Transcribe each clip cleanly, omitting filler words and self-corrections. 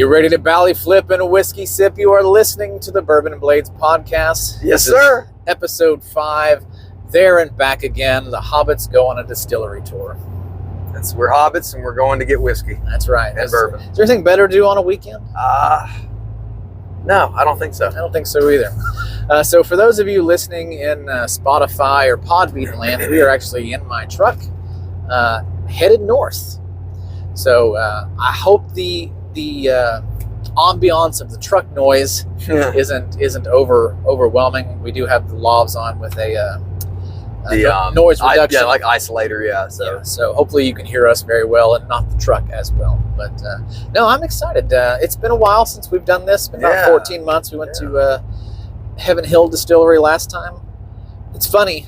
You ready to bally flip and a whiskey sip? You are listening to the Bourbon Blades podcast. Yes, sir. Episode 5. There and back again. The Hobbits go on a distillery tour. We're Hobbits and we're going to get whiskey. That's right. And bourbon. Is there anything better to do on a weekend? No, I don't think so. I don't think so either. So for those of you listening in Spotify or Podbean land, we are actually in my truck headed north. So I hope the ambiance of the truck noise isn't overwhelming. We do have the lavs on with a noise reduction, like isolator. So hopefully you can hear us very well and not the truck as well. But no, I'm excited. It's been a while since we've done this. It's been about 14 months. We went to Heaven Hill Distillery last time. It's funny,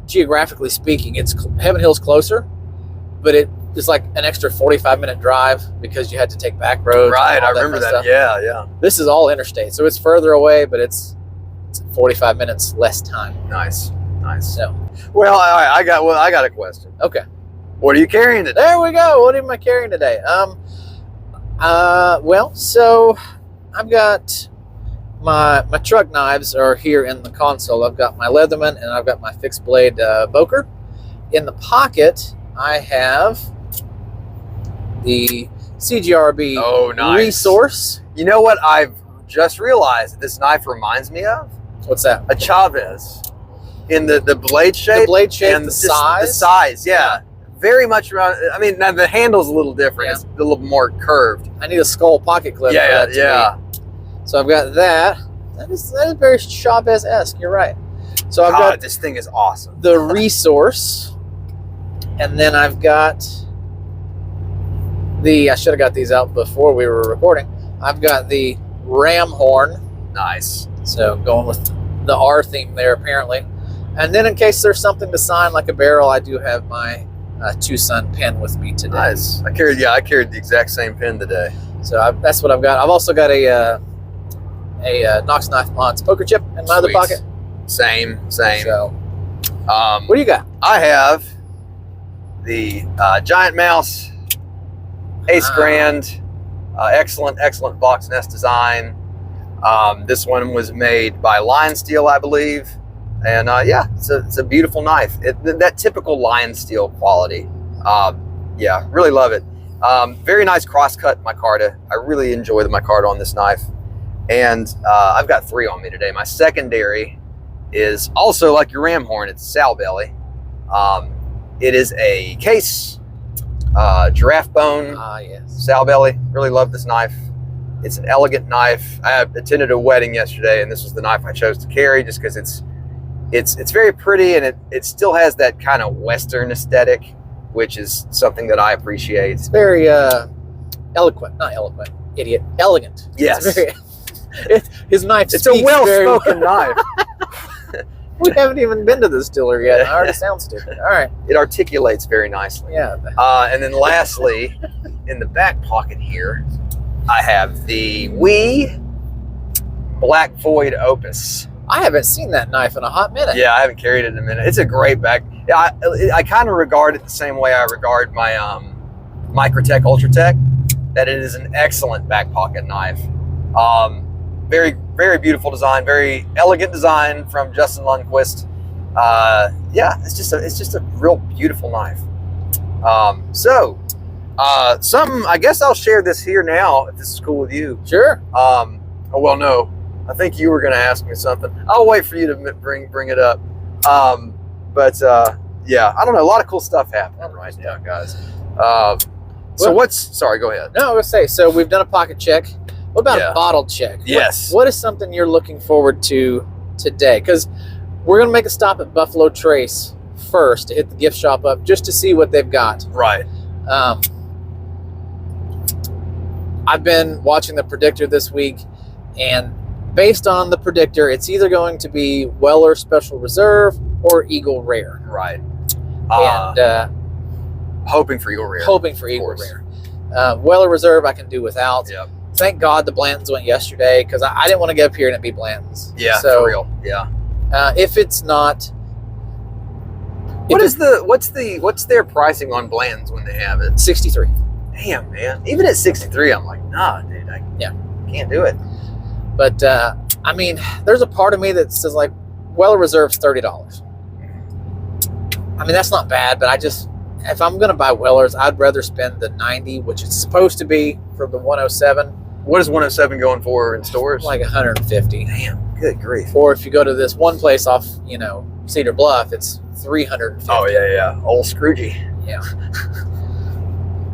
geographically speaking, Heaven Hill's closer, but it's like an extra 45-minute drive because you had to take back roads. Right, I remember that. Yeah. This is all interstate, so it's further away, but it's 45 minutes less time. Nice. So, well, all right, I got a question. Okay. What are you carrying today? There we go. What am I carrying today? Well, so I've got my truck knives are here in the console. I've got my Leatherman and I've got my fixed blade Boker. In the pocket, I have the CGRB Resource. You know what I've just realized that this knife reminds me of? What's that? A Chavez. In the blade shape. The blade shape, and the size. The size, yeah. Very much around. I mean, now the handle's a little different. Yeah. It's a little more curved. I need a skull pocket clip. Yeah. So I've got that. That is very Chavez-esque. You're right. So I've got this thing is awesome. The Resource, and then I've got I should have got these out before we were recording. I've got the Ram Horn. Nice. So going with the R theme there, apparently. And then in case there's something to sign like a barrel, I do have my Two-Sun pen with me today. Nice. I carried the exact same pen today. So that's what I've got. I've also got a Knox Knife Mods poker chip in my other pocket. Same. So, what do you got? I have the Giant Mouse Ace Grand. Excellent box nest design. This one was made by Lion Steel, I believe. And it's a beautiful knife. That typical Lion Steel quality. Really love it. Very nice crosscut micarta. I really enjoy the micarta on this knife. And I've got 3 on me today. My secondary is also like your Ram Horn. It's a sow belly. It is a case giraffe bone sow belly. Really love this knife. It's an elegant knife. I attended a wedding yesterday, and this was the knife I chose to carry just because it's very pretty, and it still has that kind of Western aesthetic, which is something that I appreciate. It's very eloquent. Not eloquent. Idiot. Elegant. Yes. His knife It's a well-spoken knife. We haven't even been to the distillery yet. I already sound stupid. All right. It articulates very nicely. Yeah. And then lastly, in the back pocket here, I have the Black Void Opus. I haven't seen that knife in a hot minute. Yeah, I haven't carried it in a minute. It's a great back. I kind of regard it the same way I regard my Microtech Ultratech, that it is an excellent back pocket knife. Very, very beautiful design, very elegant design from Justin Lundquist. It's just a real beautiful knife. Something, I guess I'll share this here now, if this is cool with you. Sure. No. I think you were going to ask me something. I'll wait for you to bring it up. I don't know. A lot of cool stuff happening right now, guys. Sorry, go ahead. No, I was going to say, so we've done a pocket check. What about a bottle check? Yes. What is something you're looking forward to today? Because we're going to make a stop at Buffalo Trace first to hit the gift shop up just to see what they've got. Right. I've been watching the predictor this week, and based on the predictor, it's either going to be Weller Special Reserve or Eagle Rare. Right. And hoping for Eagle Rare. Weller Reserve I can do without. Yep. Thank God the Blantons went yesterday, because I didn't want to get up here and it be Blantons. Yeah, so, for real. Yeah. If it's not, what's their pricing on Blantons when they have it? 63. Damn, man. Even at 63, I'm like, nah, dude, I can't do it. But I mean, there's a part of me that says like, Weller Reserve's $30. I mean, that's not bad, but if I'm going to buy Wellers, I'd rather spend the $90, which it's supposed to be for the 107. What is 107 going for in stores? Like $150. Damn, good grief. Or if you go to this one place off, Cedar Bluff, it's $350. Oh, yeah. Old Scroogey. Yeah.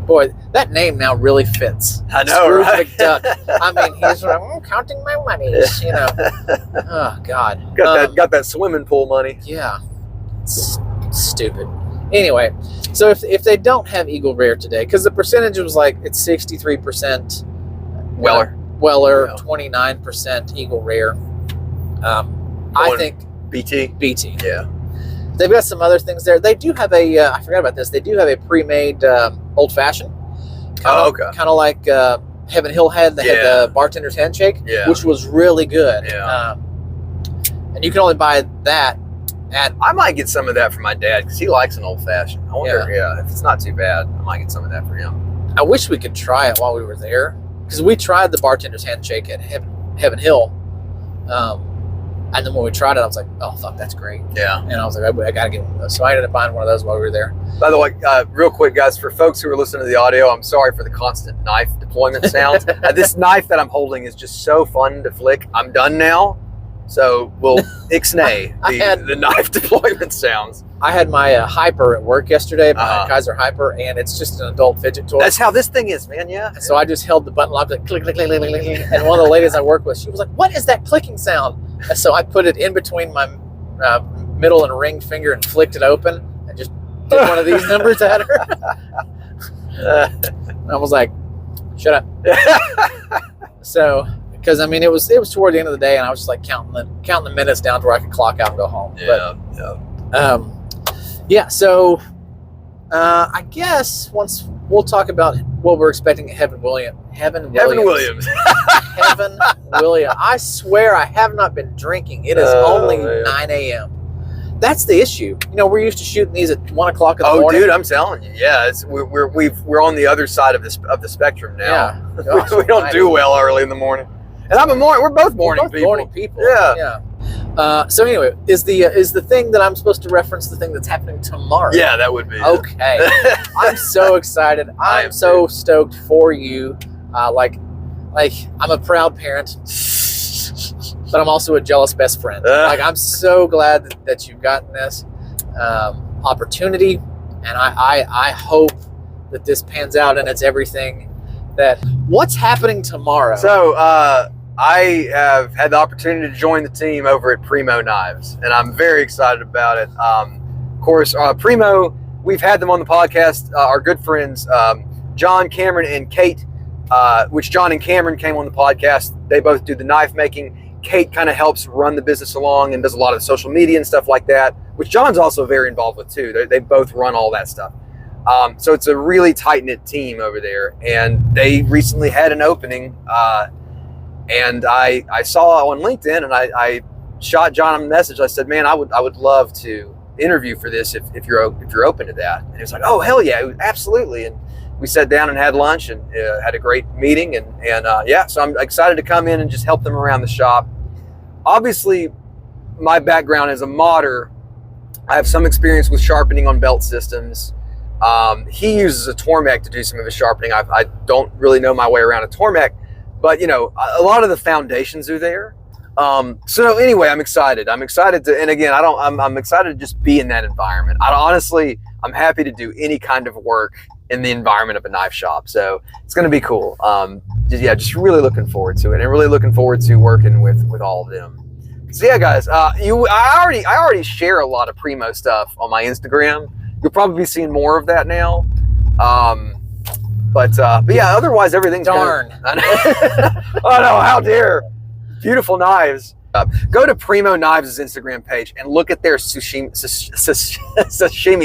Boy, that name now really fits. I know, Scrooge right? McDuck. I mean, he's like, I'm counting my money, Oh, God. Got that swimming pool money. Yeah. Stupid. Anyway, so if they don't have Eagle Rare today, because the percentage was like, it's 63% Weller, Yeah. 29% Eagle Rare. I think BT. Yeah. They've got some other things there. They do have I forgot about this. They do have a pre-made old fashioned. Okay. Kind of like Heaven Hill had. They had the bartender's handshake, which was really good. Yeah. And you can only buy that at. I might get some of that for my dad because he likes an old fashioned. I wonder, if it's not too bad, I might get some of that for him. I wish we could try it while we were there, because we tried the bartender's handshake at Heaven Hill. And then when we tried it, I was like, oh, fuck, that's great. Yeah. And I was like, I got to get one of those. So I ended up buying one of those while we were there. By the way, real quick, guys, for folks who are listening to the audio, I'm sorry for the constant knife deployment sounds. This knife that I'm holding is just so fun to flick. I'm done now. So we'll ixnay the knife deployment sounds. I had my Hyper at work yesterday, my Kaiser Hyper, and it's just an adult fidget toy. That's how this thing is, man, And so I just held the button lock, like click, click, click, click, click, click. And one of the ladies I work with, she was like, what is that clicking sound? And so I put it in between my middle and ring finger and flicked it open and just did one of these numbers at her. I was like, shut up. So, because I mean, it was toward the end of the day, and I was just like counting the minutes down to where I could clock out and go home. So I guess once we'll talk about what we're expecting at Heaven Williams. Heaven Williams. I swear I have not been drinking. It is only 9 a.m. That's the issue. We're used to shooting these at 1 o'clock in the morning. Oh, dude, I'm telling you, we're on the other side of the spectrum now. Yeah. Gosh, we don't do well early in the morning. And I'm a morning. We're both morning people. Morning people. Yeah. So anyway, is the thing that I'm supposed to reference the thing that's happening tomorrow? Yeah, that would be okay. I'm so excited. I'm so stoked for you. Like I'm a proud parent, but I'm also a jealous best friend. Like I'm so glad that you've gotten this opportunity, and I hope that this pans out and it's everything that. What's happening tomorrow? So I have had the opportunity to join the team over at Primo Knives, and I'm very excited about it. Of course, Primo, we've had them on the podcast. Our good friends, John, Cameron, and Kate, which John and Cameron came on the podcast. They both do the knife making. Kate kind of helps run the business along and does a lot of the social media and stuff like that, which John's also very involved with too. They both run all that stuff. So it's a really tight-knit team over there, and they recently had an opening, and I saw on LinkedIn, and I shot John a message. I said, man, I would love to interview for this if you're open to that. And he was like, oh, hell yeah, absolutely. And we sat down and had lunch and had a great meeting, and so I'm excited to come in and just help them around the shop. Obviously, my background as a modder, I have some experience with sharpening on belt systems. He uses a Tormek to do some of his sharpening. I don't really know my way around a Tormek, but a lot of the foundations are there. So anyway, I'm excited. I'm excited to, and again, I'm excited to just be in that environment. I'm happy to do any kind of work in the environment of a knife shop. So it's going to be cool. Just really looking forward to it, and really looking forward to working with all of them. So yeah, guys, I already share a lot of Primo stuff on my Instagram. You'll probably be seeing more of that now. But yeah, otherwise everything's darn. Oh no, how dare. Beautiful knives. Go to Primo Knives' Instagram page and look at their sashimi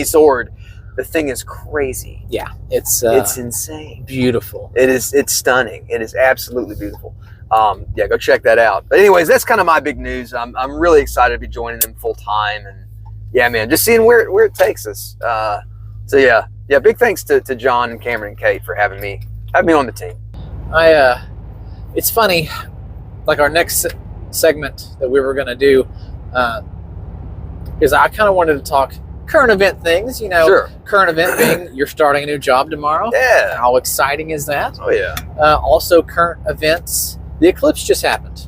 sword. The thing is crazy. Yeah, it's insane. Beautiful. It's stunning. It is absolutely beautiful. Go check that out. But anyways, that's kind of my big news. I'm really excited to be joining them full time, and yeah, man, just seeing where it takes us. So yeah, Yeah, big thanks to John and Cameron and Kate for having me on the team. It's funny, like our next segment that we were going to do, is I kind of wanted to talk current event things, Sure. Current event being you're starting a new job tomorrow. Yeah. How exciting is that? Oh, yeah. Also current events, the eclipse just happened.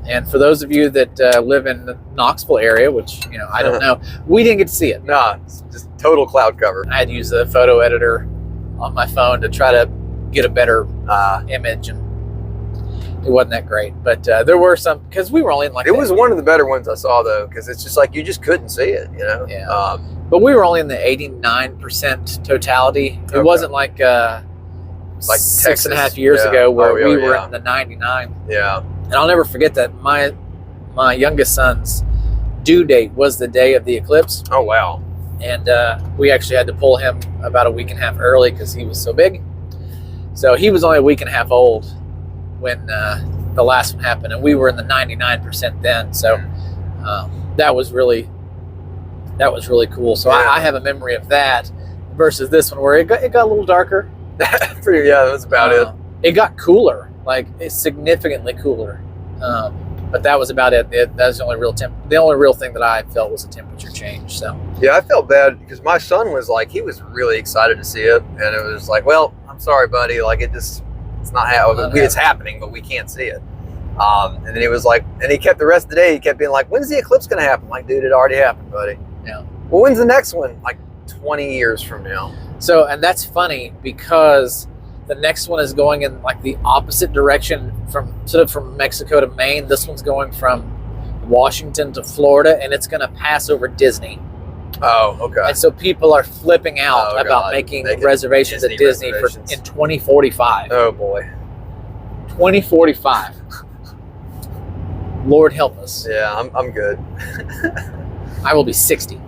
And for those of you that live in the Knoxville area, which, I don't know, we didn't get to see it. No, it's just total cloud cover. I had to use a photo editor on my phone to try to get a better image, and it wasn't that great. But there were some, because we were only in like... It was one of the better ones I saw, though, because it's just like you just couldn't see it, Yeah. But we were only in the 89% totality. It wasn't like Texas. 6.5 years ago where we were in the 99. Yeah. And I'll never forget that my youngest son's due date was the day of the eclipse. Oh, wow. And we actually had to pull him about a week and a half early because he was so big. So he was only a week and a half old when the last one happened, and we were in the 99% then. So that was really cool. So I have a memory of that versus this one where it got a little darker. Yeah, that's about it. It got cooler, like it's significantly cooler. But that was about it. That was the only real thing that I felt was a temperature change. So yeah, I felt bad because my son was like, he was really excited to see it, and it was like, well, I'm sorry, buddy, like it's not it's happening, but we can't see it. And then he was like, and he kept the rest of the day, he kept being like, when's the eclipse gonna happen? I'm like, dude, it already happened, buddy. Yeah. Well, when's the next one? Like 20 years from now. So, and that's funny because the next one is going in like the opposite direction from Mexico to Maine. This one's going from Washington to Florida, and it's going to pass over Disney. Oh, okay. And so people are flipping out about making reservations at Disney in 2045. Oh boy. 2045. Lord help us. Yeah, I'm good. I will be 60.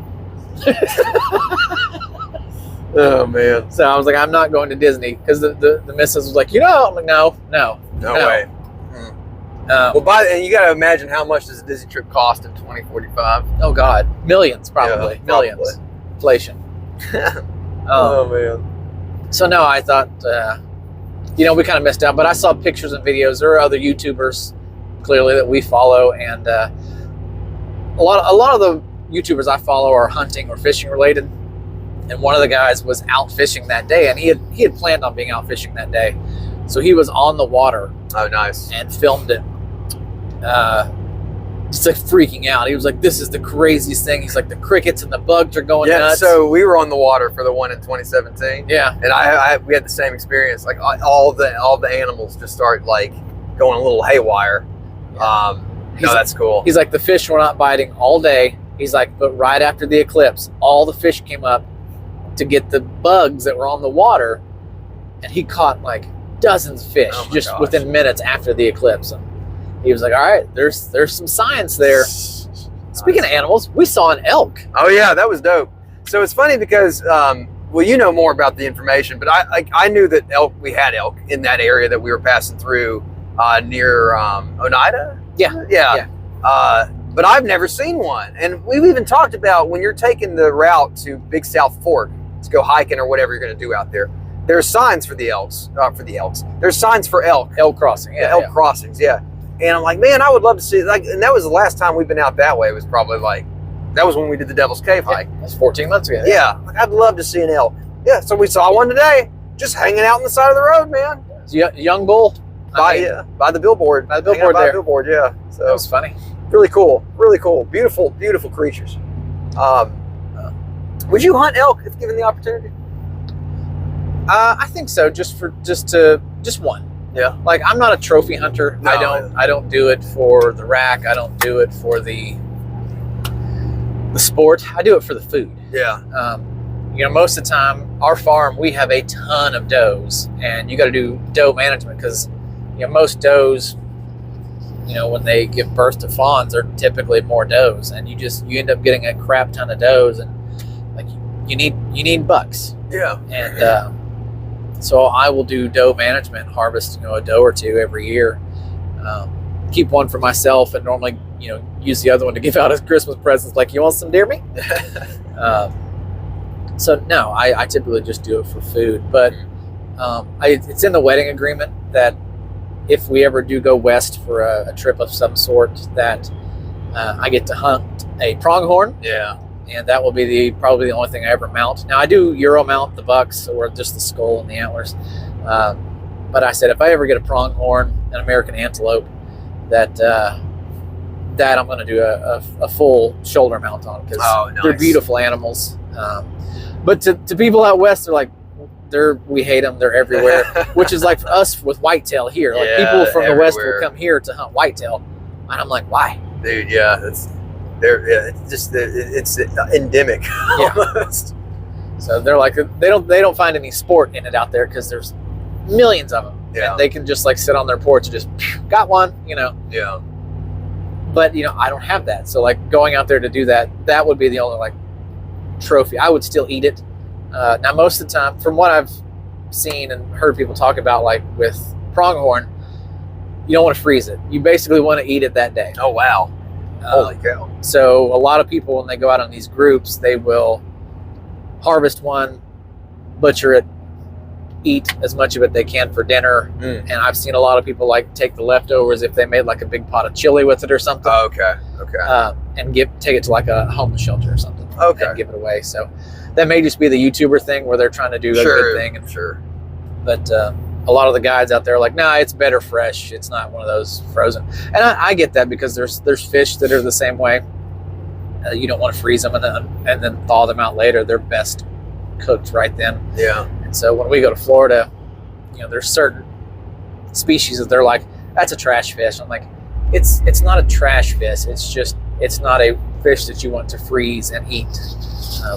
Oh man. So I was like, I'm not going to Disney because the missus was like, I'm like, no way. Well, and you got to imagine how much does a Disney trip cost in 2045? Oh God, millions probably, millions. Probably. Inflation. Oh man. So no, I thought, we kind of missed out, but I saw pictures and videos. There are other YouTubers clearly that we follow, and a lot of the YouTubers I follow are hunting or fishing related. And one of the guys was out fishing that day, and he had planned on being out fishing that day, so he was on the water. Oh, nice. And filmed it. Just like freaking out. He was like, "This is the craziest thing." He's like, "The crickets and the bugs are going nuts." So we were on the water for the one in 2017. Yeah, and we had the same experience. Like all the animals just start like going a little haywire. That's cool. He's like, the fish were not biting all day. He's like, but right after the eclipse, all the fish came up to get the bugs that were on the water, and he caught like dozens of fish within minutes after the eclipse. And he was like, all right, there's some science there. Speaking of animals, we saw an elk. Oh yeah, that was dope. So it's funny because you know more about the information, but I knew that we had elk in that area that we were passing through near Oneida. Yeah. But I've never seen one, and we've even talked about when you're taking the route to Big South Fork to go hiking or whatever you're going to do out there. There's signs for the elks. There's signs for elk crossing. Elk crossings. Yeah. And I'm like, man, I would love to see. And that was the last time we've been out that way. It was probably that was when we did the Devil's Cave hike. That's 14 months ago. Yeah. I'd love to see an elk. Yeah. So we saw one today, just hanging out on the side of the road, man. Young bull. By the billboard. By the billboard there. By the billboard. Yeah. So that was funny. Really cool. Beautiful creatures. Would you hunt elk if given the opportunity? I think so. Just one. Yeah. Like, I'm not a trophy hunter. No, I don't do it for the rack. I don't do it for the sport. I do it for the food. Yeah. Most of the time, our farm, we have a ton of does, and you got to do doe management because, most does, when they give birth to fawns, they're typically more does, and you end up getting a crap ton of does, and like you need bucks. Yeah. And so I will do doe management, harvest a doe or two every year. Keep one for myself, and normally use the other one to give out as Christmas presents. Like, you want some deer meat? So no, I typically just do it for food, but it's in the wedding agreement that if we ever do go west for a trip of some sort, that I get to hunt a pronghorn. Yeah. And that will be probably the only thing I ever mount. Now I do Euro mount the bucks or just the skull and the antlers. But I said if I ever get a pronghorn, an American antelope, that I'm going to do a full shoulder mount on, because nice. They're beautiful animals. But to people out west, they're like, we hate them. They're everywhere, which is like for us with whitetail here. Like people from the west will come here to hunt whitetail, and I'm like, why? Dude, yeah, it's endemic. Yeah. Almost. So they're like, they don't find any sport in it out there because there's millions of them. Yeah. And they can just like sit on their porch and just got one, Yeah. But I don't have that. So like going out there to do that would be the only like trophy. I would still eat it. Now most of the time, from what I've seen and heard people talk about, like with pronghorn, you don't want to freeze it. You basically want to eat it that day. Oh wow. Holy cow. So a lot of people, when they go out on these groups, they will harvest one, butcher it, eat as much of it they can for dinner. And I've seen a lot of people like take the leftovers if they made like a big pot of chili with it or something. Okay. And take it to like a homeless shelter or something. Okay. And give it away. So that may just be the YouTuber thing where they're trying to do a good thing. Sure. But a lot of the guides out there are like, nah, it's better fresh. It's not one of those frozen. And I get that, because there's fish that are the same way. You don't want to freeze them and then thaw them out later. They're best cooked right then. Yeah. And so when we go to Florida, there's certain species that they're like, that's a trash fish. I'm like, it's not a trash fish. It's just, it's not a fish that you want to freeze and eat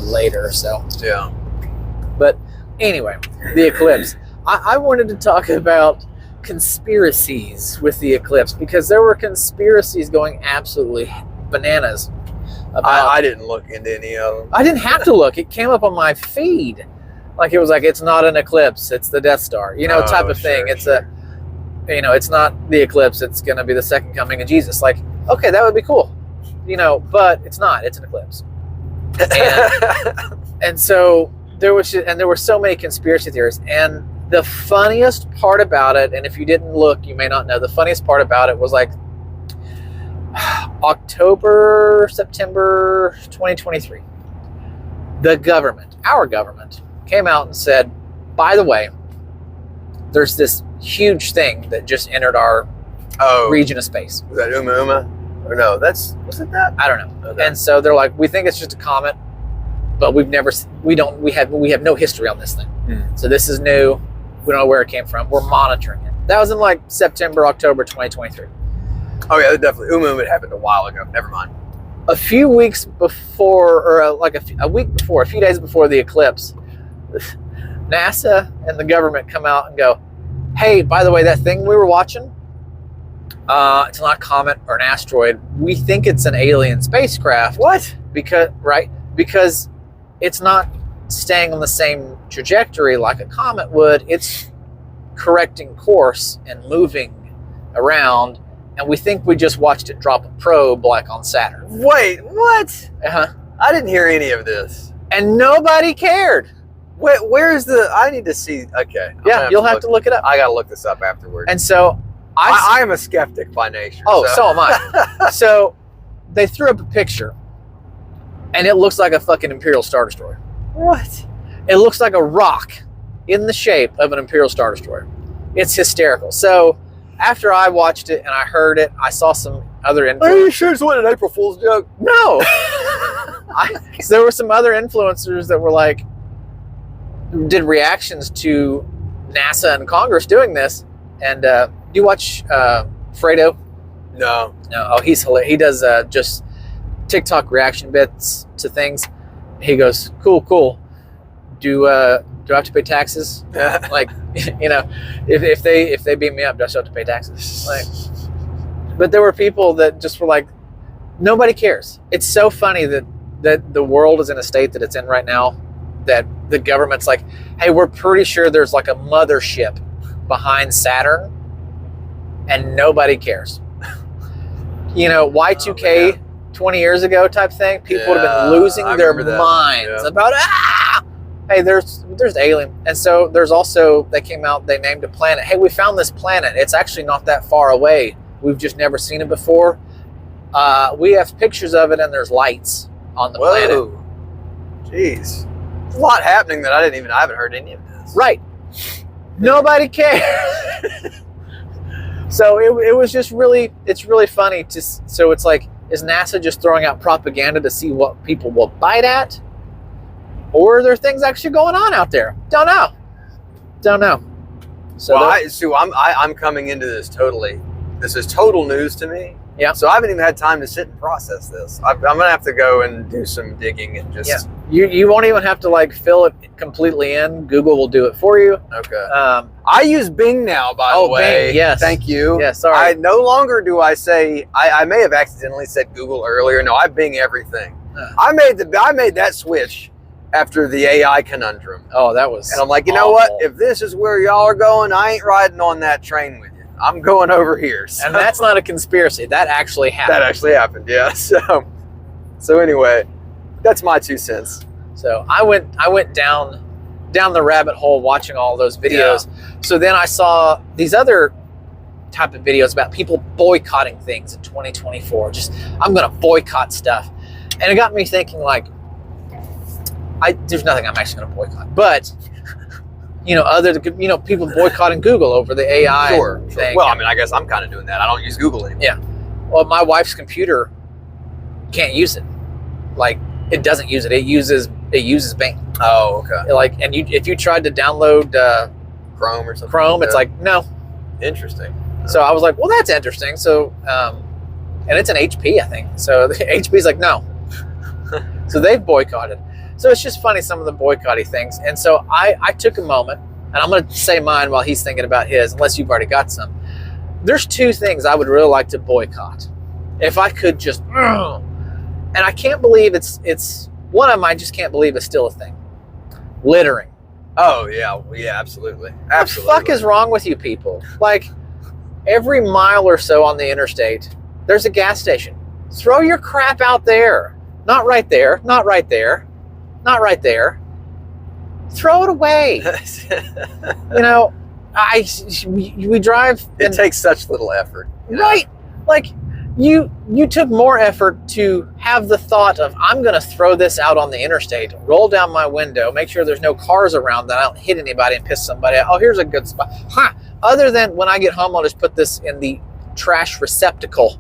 later. So yeah. But anyway, the eclipse. I wanted to talk about conspiracies with the eclipse, because there were conspiracies going absolutely bananas. I didn't look into any of them. I didn't have to look. It came up on my feed. Like, it was like, it's not an eclipse, it's the Death Star, type of thing. It's it's not the eclipse, it's going to be the second coming of Jesus. Like, okay, that would be cool, but it's not. It's an eclipse. And so there were so many conspiracy theories. And the funniest part about it, and if you didn't look, you may not know, the funniest part about it was like September 2023. Our government, came out and said, by the way, there's this huge thing that just entered our region of space. Was that Uma? Or no, was it that? I don't know. Okay. And so they're like, we think it's just a comet, but we have no history on this thing. So this is new. We don't know where it came from. We're monitoring it. That was in like September, October 2023. Oh yeah, definitely. It happened a while ago. Never mind. A few weeks before, or like a week before, a few days before the eclipse, NASA and the government come out and go, hey, by the way, that thing we were watching, it's not a comet or an asteroid. We think it's an alien spacecraft. What? Because it's not staying on the same trajectory like a comet would. It's correcting course and moving around, and we think we just watched it drop a probe like on Saturn. Wait, what? Uh-huh. I didn't hear any of this. And nobody cared. Where's I need to see. Okay. Yeah, you'll have to look it up. I got to look this up afterwards. And so I am a skeptic by nature. Oh, so am I. So they threw up a picture, and it looks like a fucking Imperial Star Destroyer. What? It looks like a rock in the shape of an Imperial Star Destroyer. It's hysterical. So after I watched it and I heard it, I saw some other influencers. Are you sure it's not an April Fool's joke? No. So there were some other influencers that were like, did reactions to NASA and Congress doing this. And do you watch Fredo? No. Oh, he's hilarious. He does just TikTok reaction bits to things. He goes, cool. Do I have to pay taxes? Like, if they beat me up, do I still have to pay taxes? Like, but there were people that just were like, nobody cares. It's so funny that the world is in a state that it's in right now, that the government's like, hey, we're pretty sure there's like a mothership behind Saturn, and nobody cares. Y2K 20 years ago type thing, people would have been losing their minds about hey, there's alien. And so there's also, they came out, they named a planet. Hey, we found this planet. It's actually not that far away. We've just never seen it before. We have pictures of it, and there's lights on the planet. Jeez. There's a lot happening that I haven't heard any of this. Right. Nobody cares. So it was just really, it's really funny so it's like, is NASA just throwing out propaganda to see what people will bite at? Or are there things actually going on out there? Don't know. So I'm coming into this totally. This is total news to me. Yeah. So I haven't even had time to sit and process this. I'm going to have to go and do some digging and just... Yeah. You won't even have to like fill it completely in. Google will do it for you. Okay. I use Bing now, by the way. Bing, yes. Thank you. Yeah, sorry. I no longer do I say... I may have accidentally said Google earlier. No, I Bing everything. I made that switch after the AI conundrum. Oh, that was... And I'm like, you know what? If this is where y'all are going, I ain't riding on that train with you. I'm going over here. So. And that's not a conspiracy. That actually happened. That actually happened, yeah. So anyway, that's my 2 cents. So I went down the rabbit hole watching all those videos. Yeah. So then I saw these other type of videos about people boycotting things in 2024. Just, I'm going to boycott stuff. And it got me thinking, like, there's nothing I'm actually going to boycott. But... people boycotting Google over the AI thing. Well, I mean, I guess I'm kind of doing that. I don't use Google anymore. Yeah. Well, my wife's computer can't use it. Like, it doesn't use it. It uses Bing. Oh, okay. Like, and if you tried to download Chrome or something. Chrome, it's like, no. Interesting. So I was like, well, that's interesting. So, and it's an HP, I think. So the HP's like, no. So they've boycotted. So it's just funny, some of the boycotty things. And so I took a moment, and I'm going to say mine while he's thinking about his, unless you've already got some. There's 2 things I would really like to boycott. If I could just, and I can't believe it's one of them I just can't believe is still a thing. Littering. Oh, yeah. Yeah, absolutely. What the fuck is wrong with you people? Like, every mile or so on the interstate, there's a gas station. Throw your crap out there. Not right there. Not right there. Not right there. Throw it away. We drive. It takes such little effort. Right. Like, you took more effort to have the thought of, I'm going to throw this out on the interstate, roll down my window, make sure there's no cars around, that I don't hit anybody and piss somebody out. Oh, here's a good spot. Other than when I get home, I'll just put this in the trash receptacle,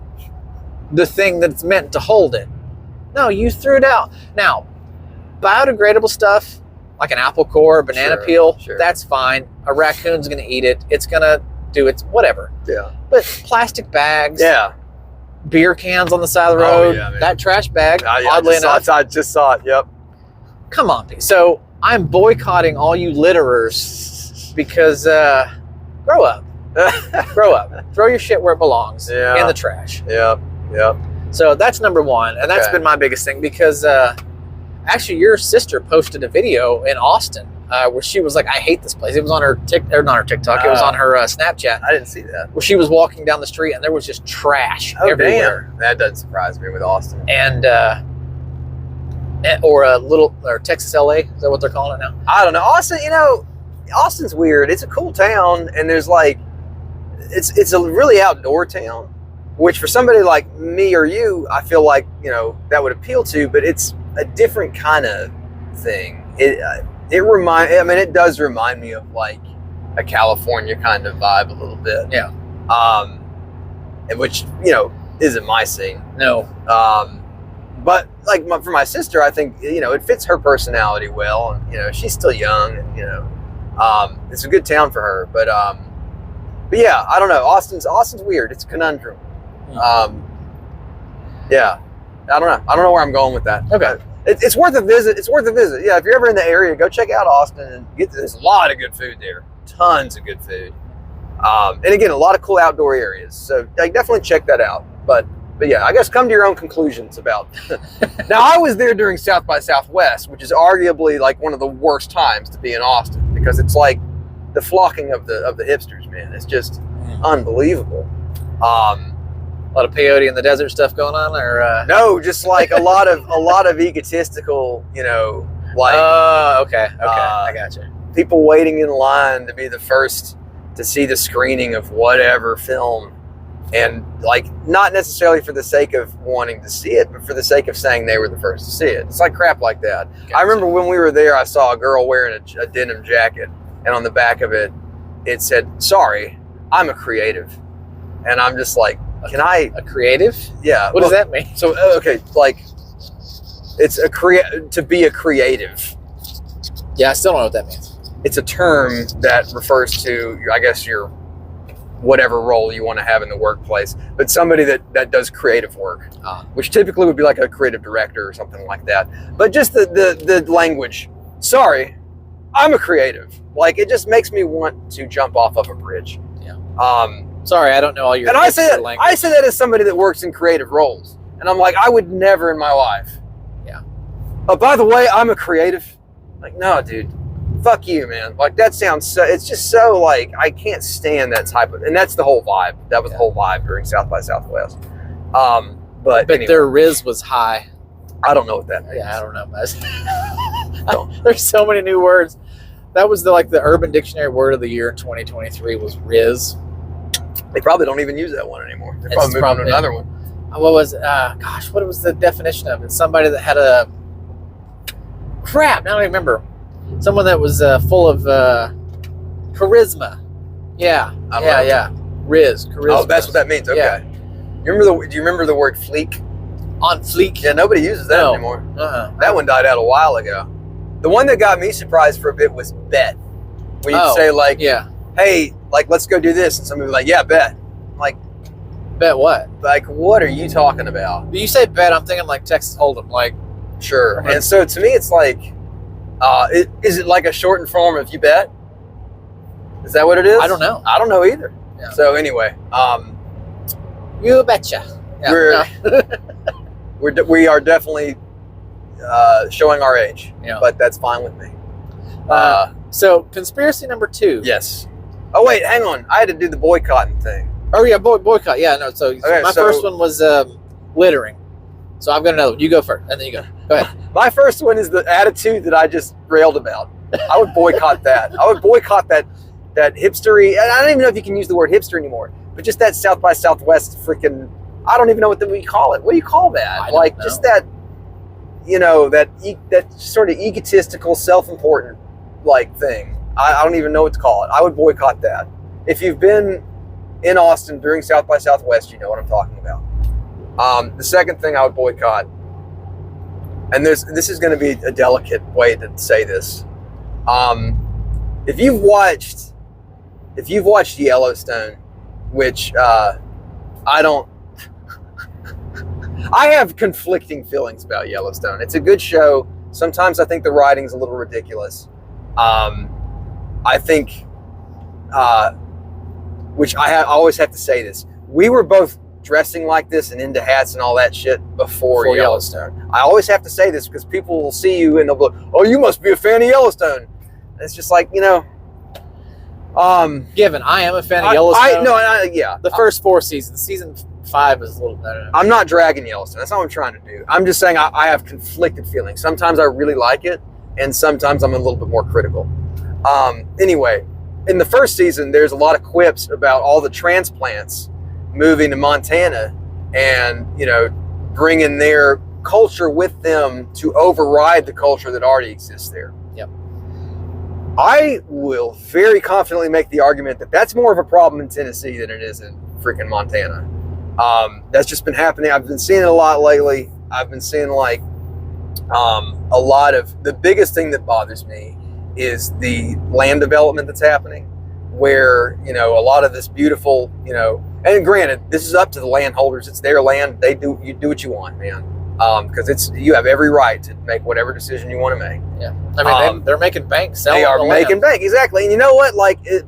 the thing that's meant to hold it. No, you threw it out. Now, biodegradable stuff, like an apple core, a banana peel, that's fine. A raccoon's going to eat it. It's going to do its whatever. Yeah. But plastic bags, beer cans on the side of the road, that trash bag, oddly enough. I just saw it, yep. Come on. So I'm boycotting all you litterers because grow up. Grow up. Throw your shit where it belongs, in the trash. Yep. So that's number 1. And that's been my biggest thing because... actually, your sister posted a video in Austin where she was like, I hate this place. It was on her not her TikTok. It was on her Snapchat. I didn't see that. Where she was walking down the street and there was just trash everywhere. Damn. That doesn't surprise me with Austin. And or Texas LA. Is that what they're calling it now? I don't know. Austin, Austin's weird. It's a cool town, and there's like, it's a really outdoor town, which for somebody like me or you, I feel like, that would appeal to, but it's a different kind of thing. It does remind me of like a California kind of vibe a little bit. Yeah. Which, isn't my scene. No. But like for my sister, I think, it fits her personality well. And, she's still young and, it's a good town for her. But yeah, I don't know. Austin's weird. It's a conundrum. Yeah. I don't know. I don't know where I'm going with that. Okay. It's worth a visit. It's worth a visit. Yeah, if you're ever in the area, go check out Austin and there's a lot of good food there. Tons of good food. And again, a lot of cool outdoor areas. So definitely check that out. But yeah, I guess come to your own conclusions about. Now, I was there during South by Southwest, which is arguably like one of the worst times to be in Austin because it's like the flocking of the hipsters, man. It's just unbelievable. A lot of peyote in the desert stuff going on, or no, just like a lot of egotistical, Like, okay, I gotcha. People waiting in line to be the first to see the screening of whatever film, and like not necessarily for the sake of wanting to see it, but for the sake of saying they were the first to see it. It's like crap like that. Gotcha. I remember when we were there, I saw a girl wearing a denim jacket, and on the back of it, it said, "Sorry, I'm a creative," and I'm just like, "Can I a creative? Yeah. What does that mean?" So okay, like it's to be a creative. Yeah, I still don't know what that means. It's a term that refers to, I guess, your whatever role you want to have in the workplace, but somebody that does creative work, which typically would be like a creative director or something like that. But just the language, "Sorry, I'm a creative." Like, it just makes me want to jump off of a bridge. Yeah. Sorry, I don't know all your. And I say that as somebody that works in creative roles, and I'm like, I would never in my life. Yeah. Oh, by the way, I'm a creative. Like, no, dude. Fuck you, man. Like, that sounds so, it's just so, like, I can't stand that type of, and that's the whole vibe. That was the whole vibe during South by Southwest. But anyway, their Riz was high. I don't know what that means. Yeah, I don't know. There's so many new words. That was the Urban Dictionary word of the year in 2023 was Riz. They probably don't even use that one anymore. They're probably moving on to another one. What was, what was the definition of it? Somebody that had a, crap, now I don't remember. Someone that was full of charisma. Yeah. Yeah. Riz, charisma. Oh, that's what that means. Okay. Yeah. Do you remember the word fleek? On fleek? Yeah, nobody uses that anymore. That one died out a while ago. The one that got me surprised for a bit was bet. When you'd say, like, hey, like, let's go do this. And somebody would be like, yeah, bet. I'm like, bet what? Like, what are you talking about? When you say bet, I'm thinking like Texas Hold'em. Like, sure. And so to me, it's like, is it like a shortened form of you bet? Is that what it is? I don't know. I don't know either. Yeah. So anyway, you betcha. We are definitely showing our age, but that's fine with me. So conspiracy number 2. Yes. Oh wait, hang on. I had to do the boycotting thing. Oh yeah, boycott. Yeah, no. So my first one was littering. So I've got another one. You go first, and then you go. Go ahead. My first one is the attitude that I just railed about. I would boycott that. I would boycott that hipstery. And I don't even know if you can use the word hipster anymore, but just that South by Southwest freaking. I don't even know what we call it. What do you call that? Like know. Just that, that sort of egotistical, self-important like thing. I don't even know what to call it. I would boycott that. If you've been in Austin during South by Southwest, you know what I'm talking about. The second thing I would boycott, and this is going to be a delicate way to say this. If you've watched Yellowstone, which I don't, I have conflicting feelings about Yellowstone. It's a good show. Sometimes I think the writing's a little ridiculous. I think, which I always have to say this, we were both dressing like this and into hats and all that shit before Yellowstone. I always have to say this because people will see you and they'll be like, oh, you must be a fan of Yellowstone. And it's just like, given I am a fan of Yellowstone. The first 4 seasons. Season 5 is a little better. I'm not dragging Yellowstone. That's not what I'm trying to do. I'm just saying I have conflicted feelings. Sometimes I really like it, and sometimes I'm a little bit more critical. Anyway, in the first season, there's a lot of quips about all the transplants moving to Montana and, bringing their culture with them to override the culture that already exists there. Yep. I will very confidently make the argument that that's more of a problem in Tennessee than it is in freaking Montana. That's just been happening. I've been seeing it a lot lately. I've been seeing a lot of, the biggest thing that bothers me is the land development that's happening where, a lot of this beautiful, and granted, this is up to the landholders. It's their land. You do what you want, man. Because you have every right to make whatever decision you want to make. Yeah. I mean, they're making bank selling. They are making bank. Exactly. And you know what?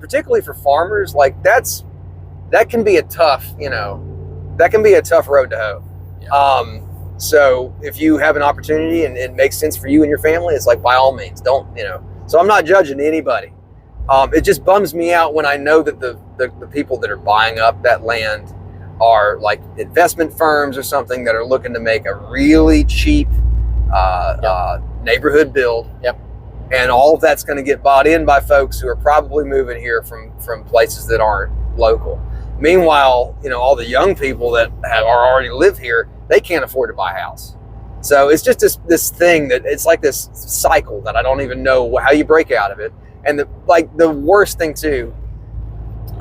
Particularly for farmers, that can be a tough, that can be a tough road to hoe. Yeah. So if you have an opportunity and it makes sense for you and your family, it's like, by all means, don't, So I'm not judging anybody. It just bums me out when I know that the people that are buying up that land are like investment firms or something that are looking to make a really cheap neighborhood build. Yep. And all of that's going to get bought in by folks who are probably moving here from places that aren't local. Meanwhile, all the young people that are already live here, they can't afford to buy a house. So it's just this thing that it's like this cycle that I don't even know how you break out of it. And the worst thing too,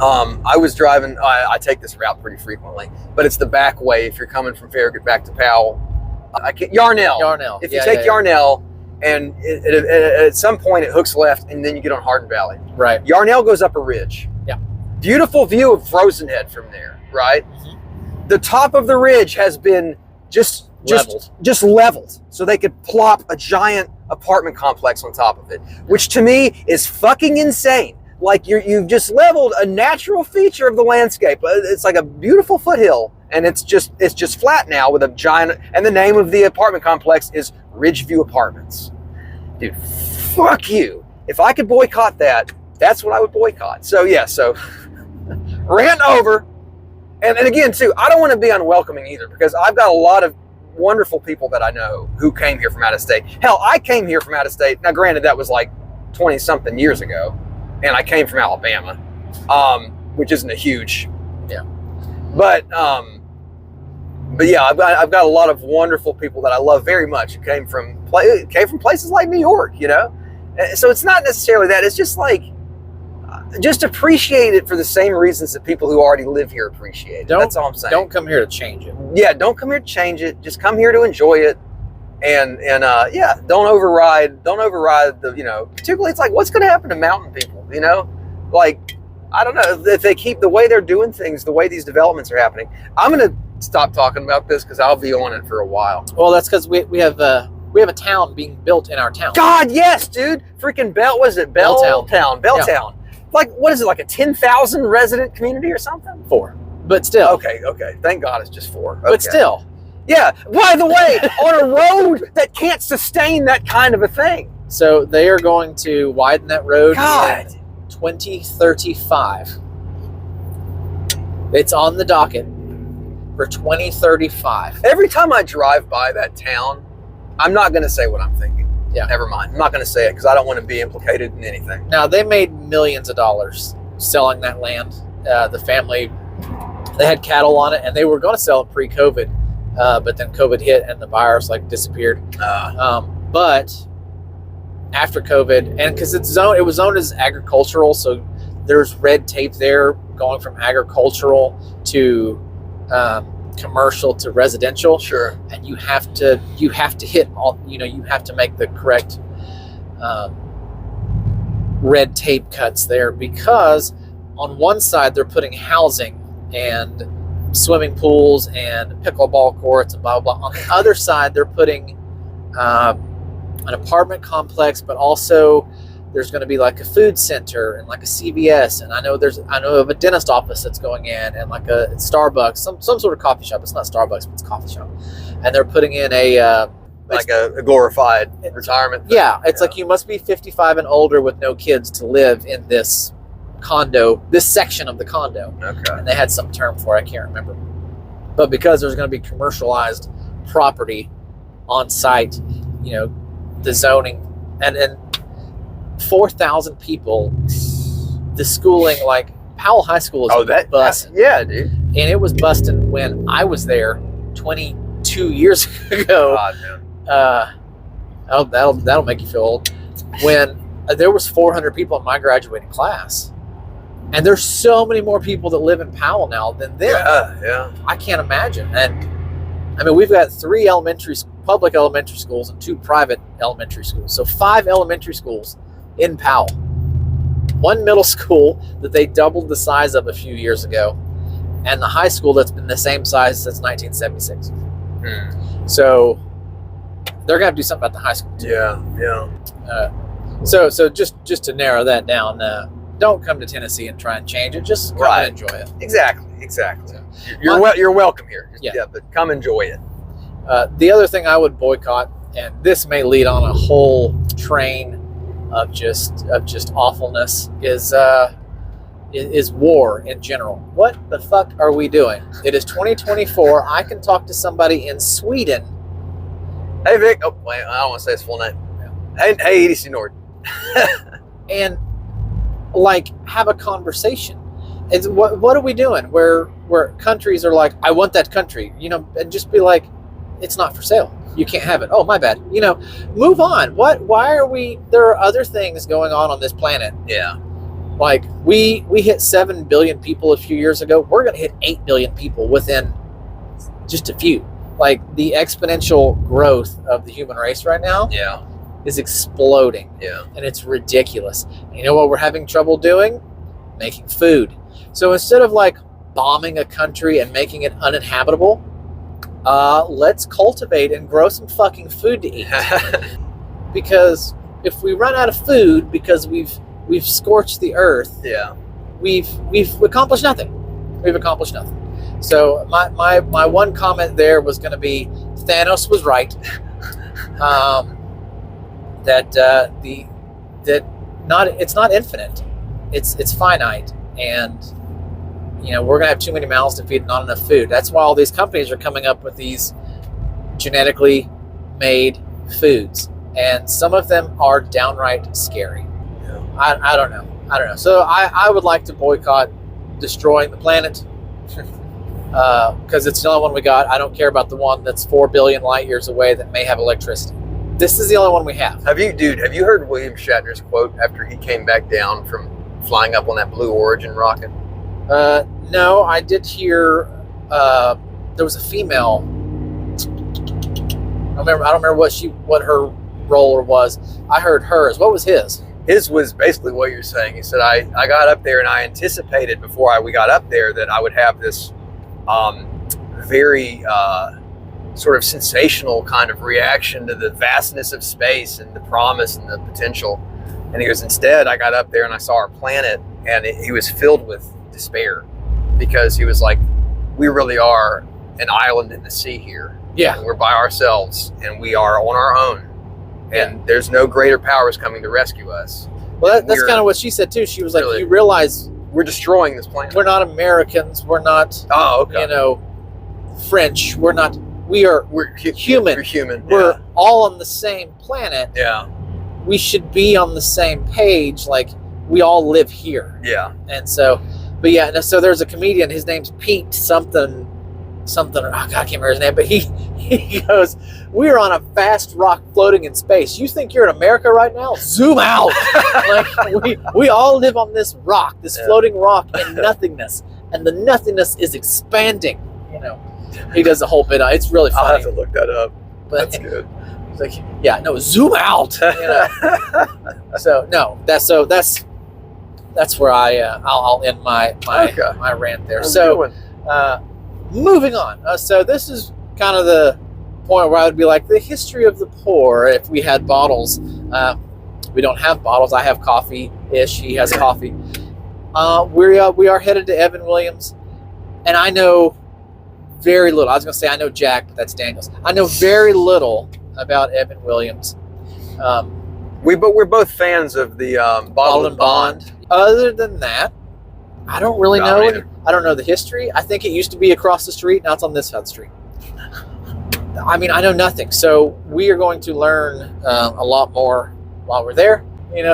I was driving, I take this route pretty frequently, but it's the back way if you're coming from Farragut back to Powell. Yarnell. If you take Yarnell, and at some point it hooks left, and then you get on Hardin Valley. Right. Yarnell goes up a ridge. Yeah. Beautiful view of Frozen Head from there, right? Mm-hmm. The top of the ridge has been just leveled, so they could plop a giant apartment complex on top of it, which to me is fucking insane. Like you've just leveled a natural feature of the landscape. It's like a beautiful foothill, and it's just flat now with a giant. And the name of the apartment complex is Ridgeview Apartments. Dude, fuck you. If I could boycott that, that's what I would boycott. So yeah, rant over. And again, too, I don't want to be unwelcoming either, because I've got a lot of wonderful people that I know who came here from out of state. Hell, I came here from out of state. Now, granted, that was like 20 something years ago. And I came from Alabama, which isn't a huge, yeah. But yeah, I've got a lot of wonderful people that I love very much who came from places like New York, So it's not necessarily that. It's just like, just appreciate it for the same reasons that people who already live here appreciate it. That's all I'm saying. Don't come here to change it. Yeah, don't come here to change it. Just come here to enjoy it. And yeah, don't override the, particularly it's like, what's going to happen to mountain people, like, I don't know if they keep the way they're doing things, the way these developments are happening. I'm going to stop talking about this because I'll be on it for a while. Well, that's because we have a town being built in our town. God, yes, dude. Freaking Belltown. Yeah. Like, what is it, like a 10,000 resident community or something? 4. But still. Okay. Thank God it's just 4. Okay. But still. Yeah, by the way, on a road that can't sustain that kind of a thing. So they are going to widen that road God. in 2035. It's on the docket for 2035. Every time I drive by that town, I'm not going to say what I'm thinking. Yeah. Never mind. I'm not going to say it because I don't want to be implicated in anything. Now, they made millions of dollars selling that land. The family, they had cattle on it, and they were going to sell it pre-COVID. But then COVID hit and the buyers disappeared. But after COVID, and because it was zoned as agricultural, so there's red tape there going from agricultural to commercial to residential. Sure. And you have to hit all. You have to make the correct red tape cuts there, because on one side they're putting housing and swimming pools and pickleball courts and blah, blah, blah. On the other side, they're putting an apartment complex, but also there's going to be like a food center and like a CVS. And I know of a dentist office that's going in, and like a Starbucks, some sort of coffee shop. It's not Starbucks, but it's a coffee shop. And they're putting in a glorified retirement thing. Yeah. It's like you must be 55 and older with no kids to live in this condo, this section of the condo. Okay. And they had some term for it, I can't remember. But because there's going to be commercialized property on site, the zoning, and 4,000 people, the schooling, like Powell High School is busting. Yeah, dude. And it was busting when I was there 22 years ago. God, man. That'll make you feel old. When there was 400 people in my graduating class. And there's so many more people that live in Powell now than then. Yeah. I can't imagine. And I mean, we've got 3 public elementary schools and 2 private elementary schools. So 5 elementary schools in Powell. 1 middle school that they doubled the size of a few years ago. And the high school that's been the same size since 1976. So they're going to have to do something about the high school too. Yeah. So just to narrow that down, don't come to Tennessee and try and change it. Just come and enjoy it. Exactly. So, you're welcome here. Yeah, but come enjoy it. The other thing I would boycott, and this may lead on a whole train of just awfulness, is war in general. What the fuck are we doing? It is 2024. I can talk to somebody in Sweden. Hey Vic. Oh wait, I don't want to say his full name. Hey, EDC Nord. And like have a conversation. It's what are we doing? Where countries are like, I want that country, and just be like, it's not for sale. You can't have it. Oh, my bad. Move on. Why are we? There are other things going on this planet. Yeah. Like we hit 7 billion people a few years ago. We're going to hit 8 billion people within just a few. Like the exponential growth of the human race right now. Yeah. Is exploding. Yeah. And it's ridiculous. And you know what we're having trouble doing? Making food. So instead of like bombing a country and making it uninhabitable, let's cultivate and grow some fucking food to eat. Because if we run out of food because we've scorched the earth, yeah, we've accomplished nothing. We've accomplished nothing. So my one comment there was going to be Thanos was right. It's not infinite, it's finite, and we're gonna have too many mouths to feed, not enough food. That's why all these companies are coming up with these genetically made foods, and some of them are downright scary. Yeah. I don't know. So I would like to boycott destroying the planet because it's the only one we got. I don't care about the one that's 4 billion light years away that may have electricity. This is the only one we have. Have you heard William Shatner's quote after he came back down from flying up on that Blue Origin rocket? No, I did hear there was a female. I don't remember what her role was. I heard hers. What was his? His was basically what you're saying. He said, I got up there and I anticipated before we got up there that I would have this very sort of sensational kind of reaction to the vastness of space and the promise and the potential. And he goes, instead, I got up there and I saw our planet, and he was filled with despair because he was like, we really are an island in the sea here. Yeah. And we're by ourselves and we are on our own. And there's no greater powers coming to rescue us. Well, that's kind of what she said too. She was like, really, you realize we're destroying this planet. We're not Americans. We're not, French. We're human. We're human. We're all on the same planet. Yeah. We should be on the same page. Like, we all live here. Yeah. And so, but yeah, so there's a comedian, his name's Pete something, oh God, I can't remember his name, but he goes, we're on a fast rock floating in space. You think you're in America right now? Zoom out. Like, we all live on this rock, this floating rock in nothingness. And the nothingness is expanding, He does a whole bit. It's really funny. I'll have to look that up. But that's good. He's like, zoom out. So that's where I'll end my rant there. So moving on. So this is kind of the point where I would be like, the history of the pour. If we had bottles, we don't have bottles. I have coffee-ish. He has coffee. We are headed to Evan Williams, and I know very little. I was going to say I know Jack, but that's Daniels. I know very little about Evan Williams. We're both fans of the Bottle and Bond. Other than that, I don't really know. I don't know the history. I think it used to be across the street. Now it's on this side of the street. I mean, I know nothing. So we are going to learn a lot more while we're there.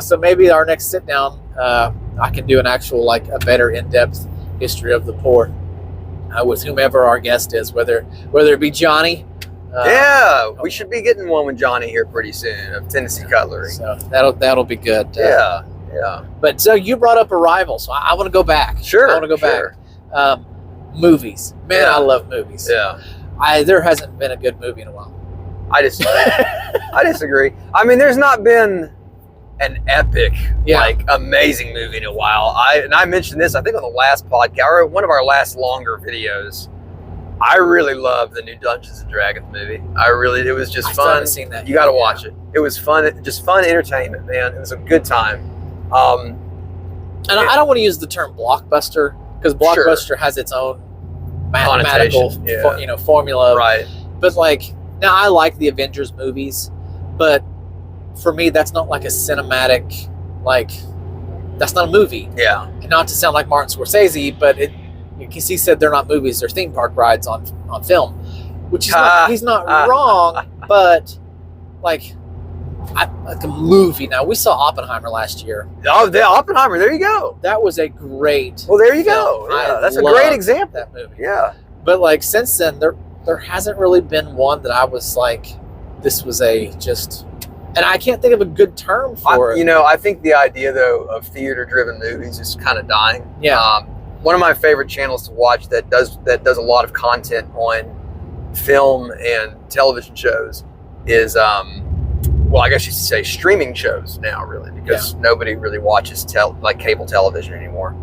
So maybe our next sit down, I can do an actual, a better in-depth history of the pour with whomever our guest is, whether it be Johnny. We should be getting one with Johnny here pretty soon of Tennessee Cutlery. So that'll be good. Yeah. But so you brought up Arrival, so I want to go back. Sure. I want to go back. Movies, man, I love movies. Yeah. There hasn't been a good movie in a while. I disagree. I mean, there's not been an epic, amazing movie in a while. I mentioned this, I think, on the last podcast, or one of our last longer videos. I really love the new Dungeons and Dragons movie. It was just fun. I haven't seen that. You got to watch it. It was fun, just fun entertainment, man. It was a good time. And I don't want to use the term blockbuster because blockbuster has its own mathematical, formula. Right. But now I like the Avengers movies, but for me, that's not like a cinematic, that's not a movie. Yeah. And not to sound like Martin Scorsese, but he said they're not movies, they're theme park rides on film, which is he's not wrong, but like a movie. Now, we saw Oppenheimer last year. Oh, the Oppenheimer. There you go. That was a great. Well, there you go. Yeah, that's a great example. That movie. Yeah. But like since then, there hasn't really been one that I was like, this was and I can't think of a good term for it. I think the idea though of theater-driven movies is kind of dying. Yeah. One of my favorite channels to watch that does a lot of content on film and television shows is well, I guess you should say streaming shows now, really, because nobody really watches cable television anymore.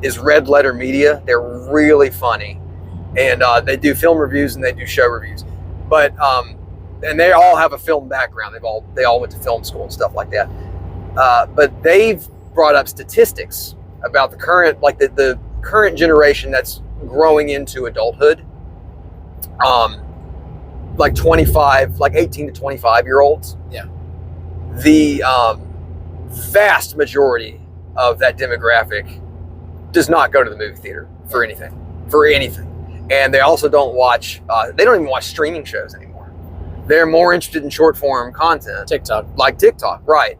Is Red Letter Media. They're really funny, and they do film reviews and they do show reviews, but and they all have a film background. They all went to film school and stuff like that. But they've brought up statistics about the current, like the current generation that's growing into adulthood. Like 18 to 25 year olds. Yeah. The vast majority of that demographic does not go to the movie theater for anything. And they also don't watch, they don't even watch streaming shows anymore. They're more interested in short form content. TikTok. Like TikTok, right.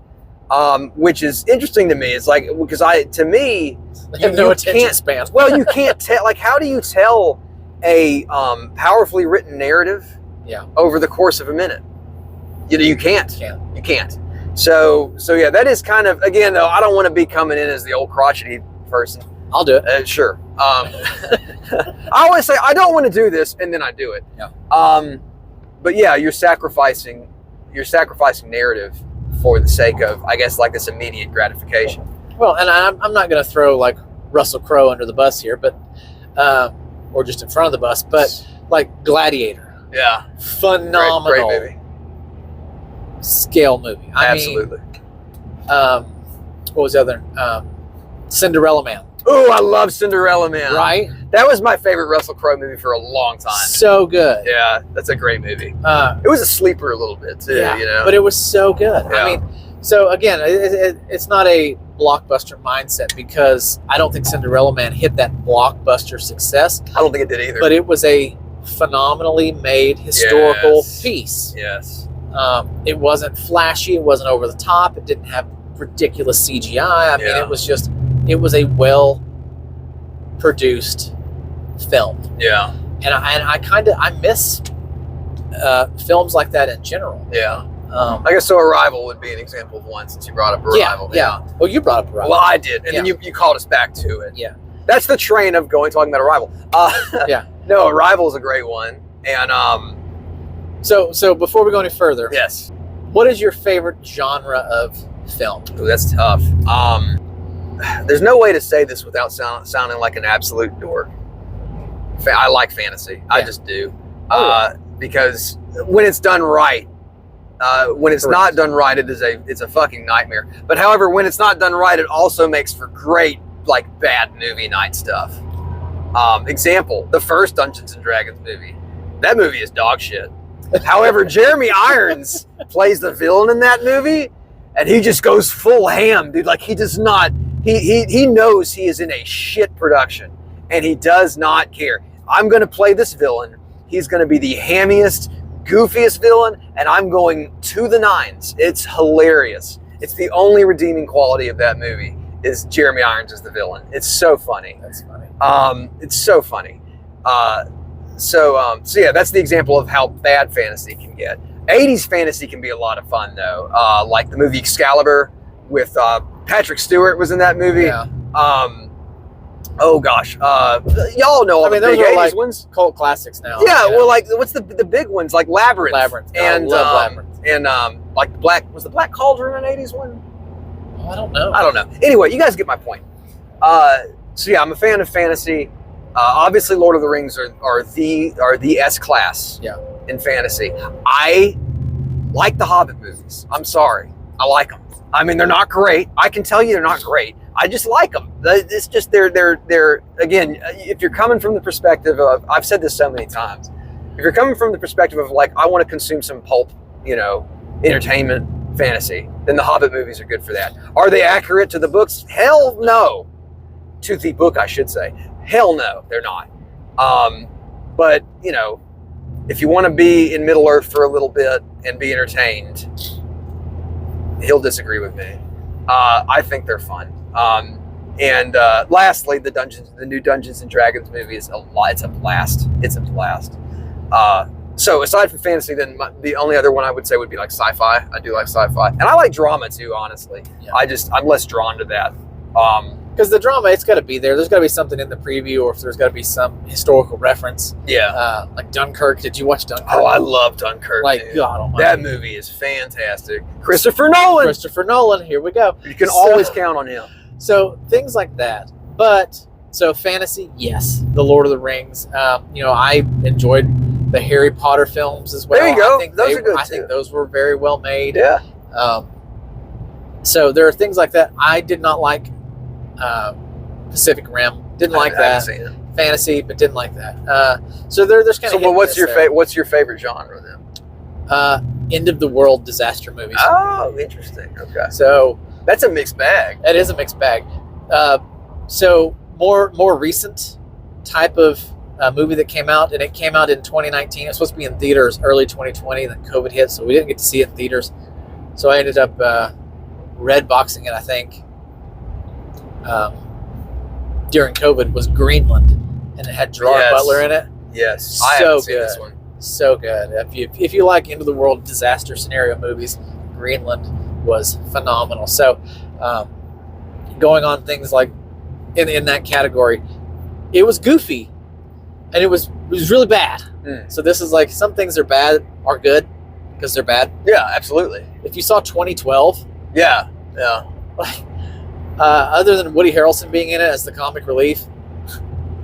Which is interesting to me. It's like, because to me, they have no attention span. Well, you can't tell, like, how do you tell a powerfully written narrative over the course of a minute? You can't. You can't. So yeah, that is kind of, again, though, I don't want to be coming in as the old crotchety person. I'll do it. Sure. I always say, I don't want to do this, and then I do it. Yeah. But yeah, you're sacrificing narrative for the sake of, I guess, like this immediate gratification. Well, and I'm not going to throw like Russell Crowe under the bus here, but or just in front of the bus, but like Gladiator. Yeah. Phenomenal. Great movie. Scale movie. Absolutely. What was the other? Cinderella Man. Oh, I love Cinderella Man. Right? That was my favorite Russell Crowe movie for a long time. So good. Yeah, that's a great movie. It was a sleeper a little bit too, but it was so good. Yeah. I mean, so again, it's not a blockbuster mindset, because I don't think Cinderella Man hit that blockbuster success. I don't think it did either. But it was a phenomenally made historical piece. Yes. It wasn't flashy. It wasn't over the top. It didn't have ridiculous CGI. I mean, it was a well-produced film. Yeah. And I miss films like that in general. Yeah. I guess so. Arrival would be an example of one, since you brought up Arrival. Yeah. Well, you brought up Arrival. Well, I did, and then you called us back to it. Yeah. That's the train of talking about Arrival. Yeah. No, Arrival is a great one, and So before we go any further, yes, what is your favorite genre of film? Ooh, that's tough. There's no way to say this without sounding like an absolute dork. I like fantasy. I just do. Because when it's done right, when it's not done right, it's a fucking nightmare. But however, when it's not done right, it also makes for great, like, bad movie night stuff. Example, the first Dungeons and Dragons movie. That movie is dog shit. However, Jeremy Irons plays the villain in that movie, and he just goes full ham, dude. Like, he does not, he knows he is in a shit production, and he does not care. I'm going to play this villain. He's going to be the hammiest, goofiest villain, and I'm going to the nines. It's hilarious. It's the only redeeming quality of that movie is Jeremy Irons as the villain. It's so funny. That's funny. It's so funny. So yeah, that's the example of how bad fantasy can get. 80s fantasy can be a lot of fun though. Like the movie Excalibur with Patrick Stewart was in that movie. Yeah. Oh gosh, y'all know all the those big are 80s like ones. Cult classics now. Yeah, well, like what's the big ones, like Labyrinth. And I love Labyrinth. And like the Black Cauldron an 80s one? Oh, I don't know. Anyway, you guys get my point. So yeah, I'm a fan of fantasy. Obviously, Lord of the Rings are the S class in fantasy. I like the Hobbit movies. I'm sorry, I like them. I mean, they're not great. I can tell you they're not great. I just like them. It's just they're again. If you're coming from the perspective of, I've said this so many times. If you're coming from the perspective of like, I want to consume some pulp, entertainment fantasy, then the Hobbit movies are good for that. Are they accurate to the books? Hell no. To the book, I should say. Hell no, they're not. But if you want to be in Middle Earth for a little bit and be entertained, He'll disagree with me. I think they're fun. And lastly, the new Dungeons and Dragons movie is it's a blast. It's a blast. So aside from fantasy, then the only other one I would say would be like sci-fi. I do like sci-fi, and I like drama too. Honestly, I'm less drawn to that. Because the drama, it's got to be there. There's got to be something in the preview, or if there's got to be some historical reference. Yeah. Like Dunkirk. Did you watch Dunkirk? Oh, I love Dunkirk. Like, dude. God almighty. That movie is fantastic. Christopher Nolan. Here we go. You can always count on him. So things like that. But so fantasy, yes. The Lord of the Rings. I enjoyed the Harry Potter films as well. There you go. I think those are good. I think those were very well made. Yeah. So there are things like that. I did not like Pacific Rim. Didn't like that. Fantasy, but didn't like that. So there's kind of. So what's your favorite genre then? End of the world disaster movies. Oh, interesting. Okay. So that's a mixed bag. It is a mixed bag. So more recent type of movie that came out, and it came out in 2019. It was supposed to be in theaters early 2020, then COVID hit, so we didn't get to see it in theaters. So I ended up red boxing it, I think. During COVID was Greenland, and it had Gerard Butler in it. Yes, I haven't seen this one. So good. If you like end of the world disaster scenario movies, Greenland was phenomenal. So going on things like in that category, it was goofy, and it was really bad. So this is like, some things are good because they're bad. Yeah, absolutely. If you saw 2012, yeah. Like, other than Woody Harrelson being in it as the comic relief,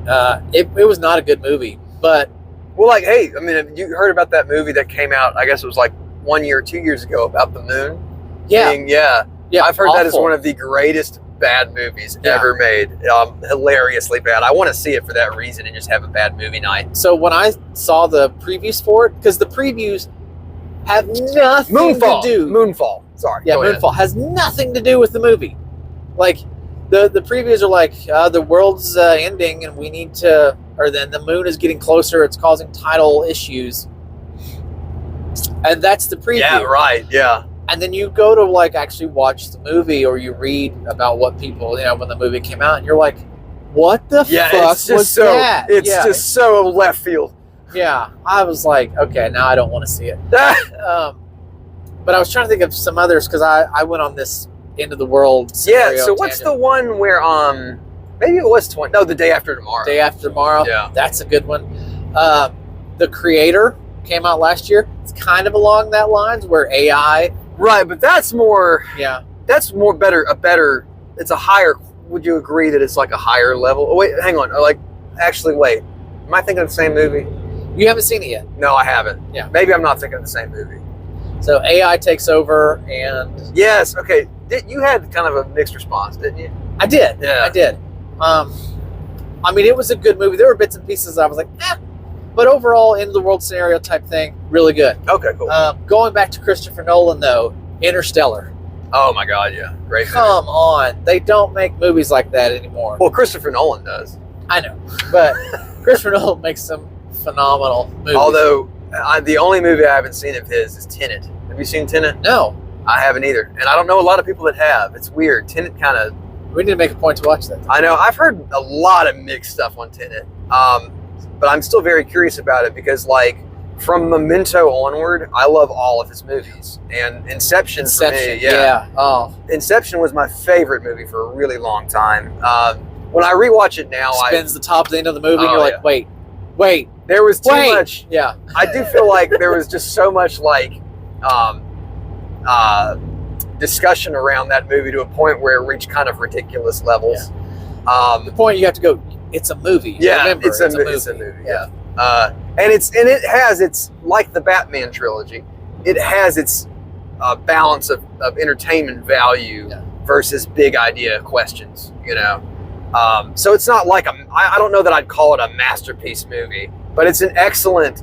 it was not a good movie. But hey, I mean, have you heard about that movie that came out? I guess it was like 1 year or 2 years ago, about the moon. Yeah, I've heard that is one of the greatest bad movies ever made. Hilariously bad. I want to see it for that reason and just have a bad movie night. So when I saw the previews for it, because the previews have nothing to do. Moonfall. Sorry. Yeah, Moonfall has nothing to do with the movie. Like the previews are like, the world's ending, and we need to, or then the moon is getting closer. It's causing tidal issues, and that's the preview. Yeah, right. Yeah. And then you go to like actually watch the movie, or you read about what people, when the movie came out, and you're like, what the fuck was that? It's just so left field. Yeah, I was like, okay, now I don't want to see it. But I was trying to think of some others, because I went on this end of the world scenario. Yeah, so what's the one where maybe it was The Day After Tomorrow. Day After Tomorrow. Yeah. That's a good one. The Creator came out last year. It's kind of along that lines, where AI. Right, but that's more. Yeah. That's more better. It's a higher. Would you agree that it's like a higher level? Oh, wait, hang on. Wait. Am I thinking of the same movie? You haven't seen it yet. No, I haven't. Yeah. Maybe I'm not thinking of the same movie. So AI takes over, and yes. Okay. You had kind of a mixed response, didn't you? I did. Yeah. I did. I mean, it was a good movie. There were bits and pieces I was like, but overall, end of the world scenario type thing, really good. Okay, cool. Going back to Christopher Nolan, though, Interstellar. Oh my God, yeah, great movie. Come on, they don't make movies like that anymore. Well, Christopher Nolan does. I know, but Christopher Nolan makes some phenomenal movies. Although the only movie I haven't seen of his is Tenet. Have you seen Tenet? No, I haven't either, and I don't know a lot of people that have. It's weird. Tenet kind of. We need to make a point to watch that. I know. I've heard a lot of mixed stuff on Tenet, but I'm still very curious about it because, like, from Memento onward, I love all of his movies, and Inception for me, Oh, Inception was my favorite movie for a really long time. When I rewatch it now, spins the top of the end of the movie, and you're like, wait. There was too much. Yeah. I do feel like there was just so much like discussion around that movie to a point where it reached kind of ridiculous levels. Yeah. The point you have to go, it's a movie. Yeah, remember, it's a movie. Yeah. And it has its, like the Batman trilogy, it has its balance of entertainment value versus big idea questions, so it's not like I don't know that I'd call it a masterpiece movie, but it's an excellent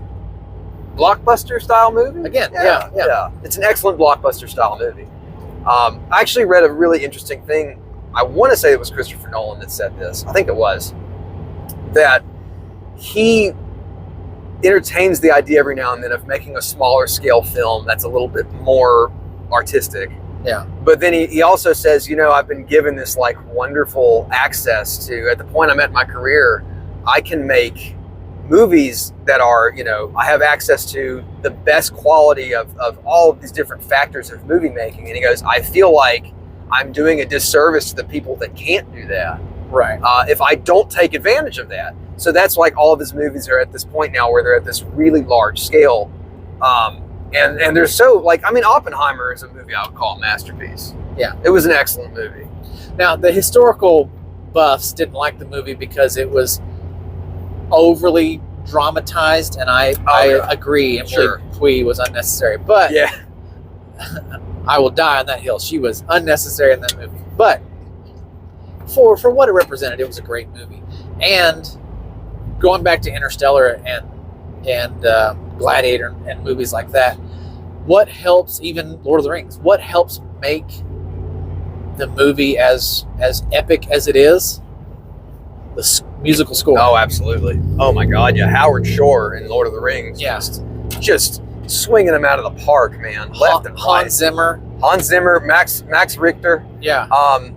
blockbuster style movie. Again, yeah. It's an excellent blockbuster style movie. I actually read a really interesting thing. I want to say it was Christopher Nolan that said this. I think it was. That he entertains the idea every now and then of making a smaller scale film that's a little bit more artistic Yeah. But then he also says, I've been given this like wonderful access to, at the point I'm at in my career, I can make movies that are, I have access to the best quality of all of these different factors of movie making. And he goes, I feel like I'm doing a disservice to the people that can't do that. Right. If I don't take advantage of that. So that's like all of his movies are at this point now where they're at this really large scale. And they're so Oppenheimer is a movie I would call a masterpiece. Yeah. It was an excellent movie. Now, the historical buffs didn't like the movie because it was overly dramatized, and I agree. Emily Pui was unnecessary, but yeah, I will die on that hill. She was unnecessary in that movie, but for what it represented, it was a great movie. And going back to Interstellar and Gladiator and movies like that, what helps, even Lord of the Rings, what helps make the movie as epic as it is? The musical score. Oh, absolutely. Oh my God, yeah. Howard Shore in Lord of the Rings. Yeah. Just swinging them out of the park, man. Left and right. Hans Zimmer, Max Richter. Yeah.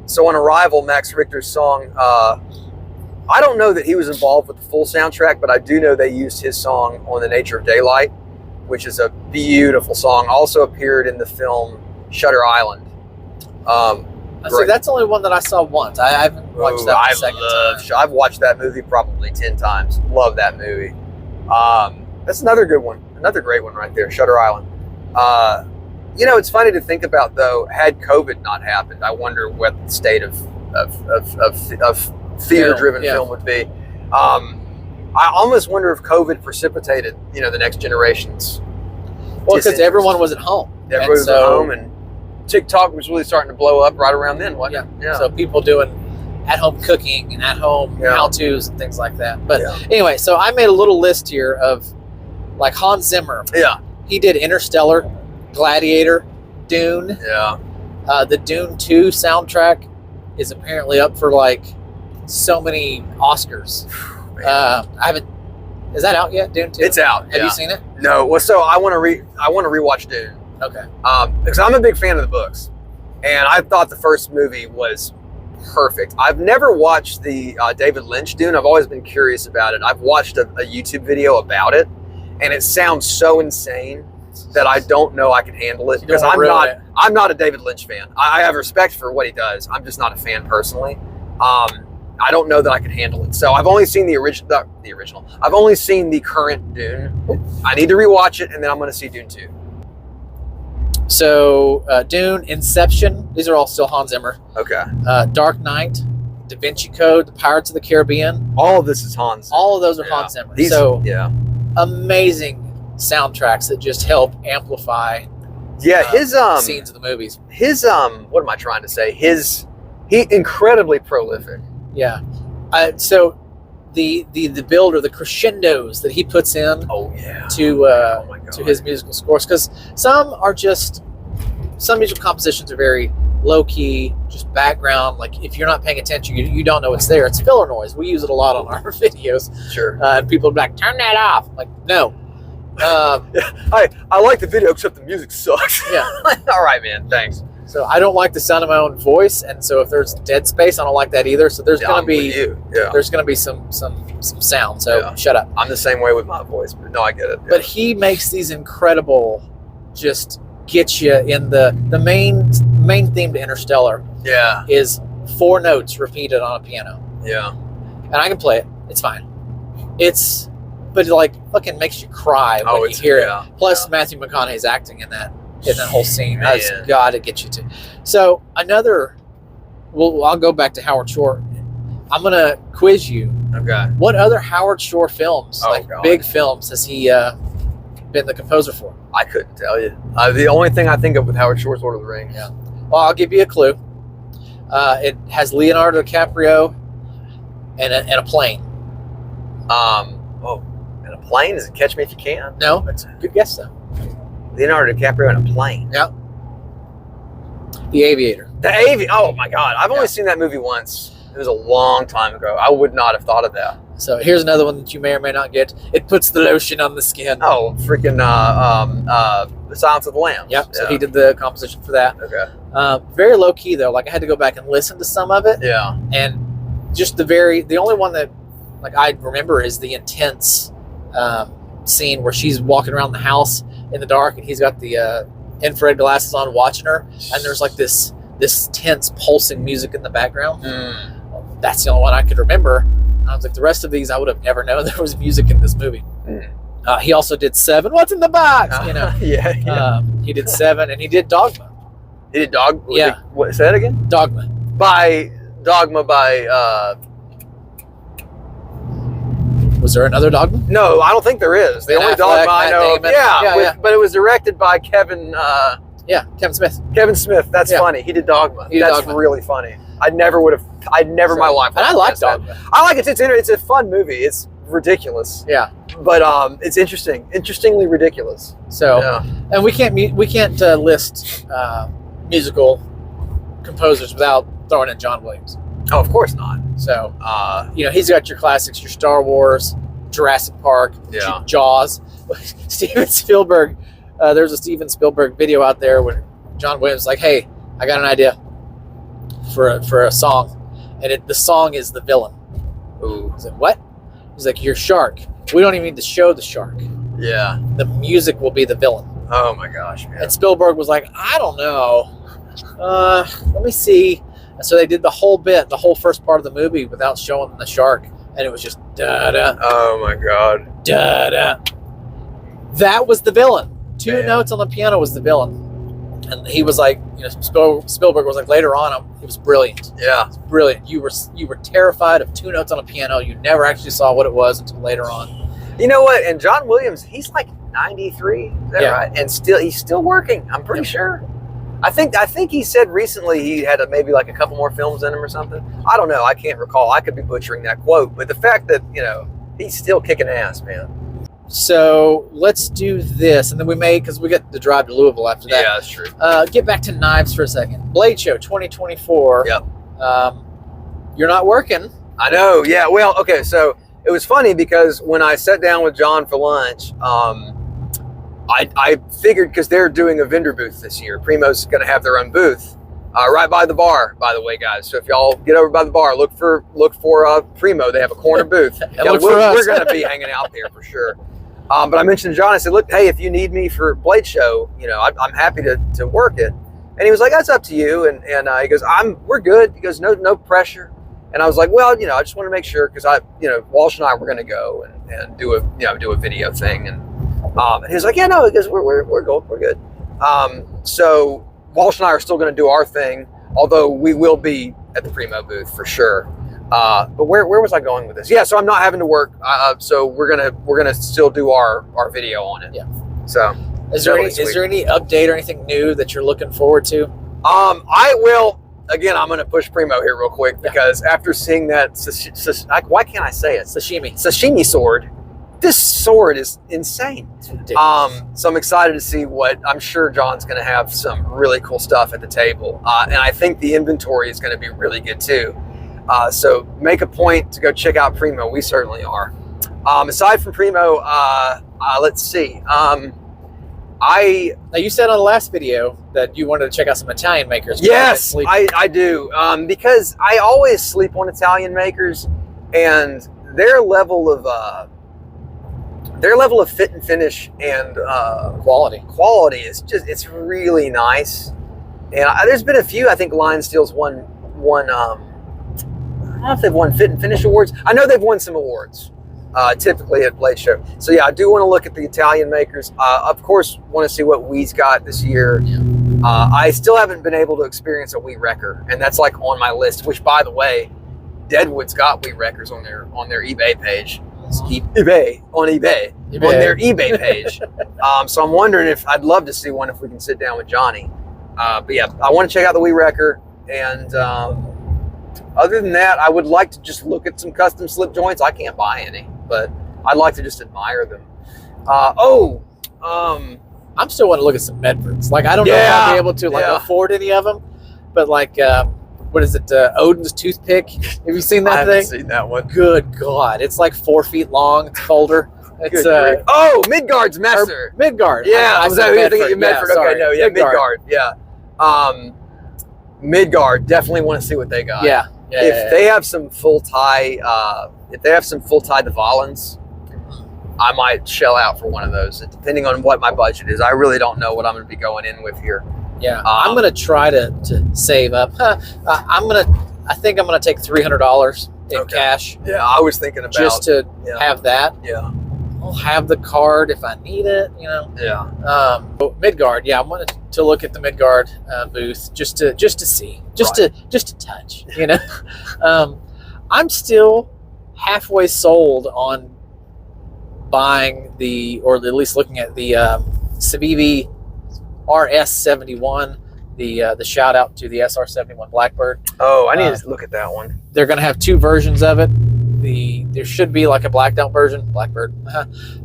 So on Arrival, Max Richter's song, I don't know that he was involved with the full soundtrack, but I do know they used his song on The Nature of Daylight, which is a beautiful song. Also appeared in the film Shutter Island. So that's the only one that I saw once. I haven't watched that the second time. I've watched that movie probably 10 times. Love that movie. That's another good one. Another great one right there, Shutter Island. It's funny to think about, though, had COVID not happened, I wonder what the state of theater-driven film would be. I almost wonder if COVID precipitated, the next generation's. Well, because everyone was at home. Everyone was at home, and TikTok was really starting to blow up right around then, wasn't it? Yeah. So people doing at-home cooking and at-home how-tos and things like that. But anyway, so I made a little list here of like Hans Zimmer. Yeah. He did Interstellar, Gladiator, Dune. Yeah. The Dune 2 soundtrack is apparently up for like so many Oscars. I haven't. Is that out yet? Dune 2? It's out. Have you seen it? No. Well, so I want to rewatch Dune. Okay. Because I'm a big fan of the books, and I thought the first movie was perfect. I've never watched the David Lynch Dune. I've always been curious about it. I've watched a YouTube video about it, and it sounds so insane that I don't know I can handle it because I'm not a David Lynch fan. I have respect for what he does. I'm just not a fan personally. I don't know that I can handle it. So I've only seen the original. I've only seen the current Dune. I need to rewatch it, and then I'm going to see Dune 2. So Dune, Inception, these are all still Hans Zimmer. Okay. Dark Knight, Da Vinci Code, The Pirates of the Caribbean. All of this is Hans Zimmer. All of those are Hans Zimmer. Amazing soundtracks that just help amplify his scenes of the movies. His what am I trying to say? He incredibly prolific. Yeah. So the build or the crescendos that he puts in to his musical scores, because some musical compositions are very low key, just background. Like if you're not paying attention, you don't know it's there. It's filler noise. We use it a lot on our videos. Sure. And people are like, turn that off. Like, no. I like the video except the music sucks. Yeah. All right, man. Thanks. So I don't like the sound of my own voice, and so if there's dead space, I don't like that either. So there's going to be there's going to be some sound. So shut up. I'm the same way with my voice, but no, I get it. Yeah. But he makes these incredible, just get you in the main theme to Interstellar. Yeah, is 4 notes repeated on a piano. Yeah, and I can play it. It's fine. But it like fucking makes you cry when you hear it. Plus Matthew McConaughey's acting in that whole scene. That's got to get you to. So I'll go back to Howard Shore. I'm gonna quiz you. Okay. What other Howard Shore films, big films, has he been the composer for? I couldn't tell you. The only thing I think of with Howard Shore is Lord of the Rings. Yeah. Well, I'll give you a clue. It has Leonardo DiCaprio and a plane. And a plane? Is it Catch Me If You Can? No, it's a good guess though. Leonardo DiCaprio in a plane. Yeah. The Aviator. The Aviator. Oh my God! I've only seen that movie once. It was a long time ago. I would not have thought of that. So here's another one that you may or may not get. It puts the lotion on the skin. Oh, freaking The Silence of the Lambs. Yep. So he did the composition for that. Okay. Very low key though. Like I had to go back and listen to some of it. Yeah. And just the only one that like I remember is the intense scene where she's walking around the house in the dark and he's got the infrared glasses on watching her, and there's like this tense pulsing music in the background. That's the only one I could remember. I was like, the rest of these I would have never known there was music in this movie. He also did Seven. What's in the box? Yeah. He did Seven, and he did Dogma. He did Dogma. Yeah. What? Say that again. Dogma. Dogma by. Was there another Dogma? No, I don't think there is. The only Affleck, Dogma I know. Damon. But it was directed by Kevin. Kevin Smith. Kevin Smith. That's funny. He did Dogma. That's really funny. I'd never in my life. And I like Dogma. I like it. It's a fun movie. It's ridiculous. Yeah. But it's interestingly ridiculous. So, and we can't list musical composers without throwing in John Williams. Oh, of course not. So, he's got your classics, your Star Wars, Jurassic Park, Jaws, Steven Spielberg. There's a Steven Spielberg video out there where John Williams is like, hey, I got an idea for a song. And the song is the villain. Ooh. He's like, what? He's like, your shark. We don't even need to show the shark. Yeah. The music will be the villain. Oh my gosh, man. And Spielberg was like, I don't know. Let me see. And so they did the whole first part of the movie without showing the shark. And it was just da-da. Oh my God. Da-da. That was the villain. Two notes on the piano was the villain. And he was like, Spielberg was like, later on, it was brilliant. Yeah. It was brilliant. You were terrified of two notes on a piano. You never actually saw what it was until later on. You know what? And John Williams, he's like 93. Is that right? And he's still working. I'm pretty sure. I think he said recently he had maybe like a couple more films in him or something. I don't know. I can't recall. I could be butchering that quote. But the fact that, he's still kicking ass, man. So let's do this. And then because we get to drive to Louisville after that. Yeah, that's true. Get back to knives for a second. Blade Show 2024. Yep. You're not working. I know. Yeah. Well, okay. So it was funny because when I sat down with John for lunch, I figured because they're doing a vendor booth this year. Primo's going to have their own booth right by the bar, by the way, guys. So if y'all get over by the bar, look for Primo. They have a corner booth. We're going to be hanging out there for sure. But I mentioned to John, I said, look, hey, if you need me for Blade Show, I'm happy to work it. And he was like, that's up to you. And he goes, we're good. He goes, no pressure. And I was like, well, I just want to make sure because Walsh and I were going to go and do a video thing. And he was like, yeah, no, he goes, we're good. So Walsh and I are still going to do our thing, although we will be at the Primo booth for sure. But where was I going with this? Yeah, so I'm not having to work. So we're gonna still do our video on it. Yeah. So is there any update or anything new that you're looking forward to? I will. Again, I'm gonna push Primo here real quick because after seeing that, why can't I say it? Sashimi sword. This sword is insane. So I'm excited to see what I'm sure John's going to have some really cool stuff at the table. And I think the inventory is going to be really good too. So make a point to go check out Primo. We certainly are. Aside from Primo, let's see. Now you said on the last video that you wanted to check out some Italian makers. Yes, I do. Because I always sleep on Italian makers and their level of fit and finish and quality is it's really nice. And there's been a few. I think Lion Steel's won. I don't know if they've won fit and finish awards. I know they've won some awards, typically at Blade Show. So yeah, I do want to look at the Italian makers. Of course, want to see what Wee's got this year. I still haven't been able to experience a Wee Wrecker, and that's like on my list. Which, by the way, Deadwood's got Wee Wreckers on their eBay page. On their eBay page. So I'm wondering if I'd love to see one if we can sit down with Johnny. But yeah, I want to check out the Wee Wrecker. And other than that, I would like to just look at some custom slip joints. I can't buy any, but I'd like to just admire them. I'm still want to look at some Medfords. Like I don't know if I'll be able to afford any of them, but like what is it? Odin's toothpick. Have you seen that thing? I haven't seen that one. Good God. It's like 4 feet long. It's folder. It's Midgard's Messer. Midgard. Yeah, was that who you think you Medford? Okay, no, yeah, Midgard. Yeah. Midgard, definitely want to see what they got. Yeah. If they have some full tie, the Valens, I might shell out for one of those, depending on what my budget is. I really don't know what I'm going to be going in with here. Yeah, I'm going to try to save up. I think I'm going to take $300 in cash. Yeah, I was thinking about just to have that. Yeah. I'll have the card if I need it, you know. Yeah. Midgard, I wanted to look at the Midgard booth just to see, just to touch, you know. I'm still halfway sold on buying or at least looking at the Civivi RS71, the shout out to the SR71 Blackbird. Oh, I need to look at that one. They're going to have 2 versions of it. There should be like a blacked out version, Blackbird,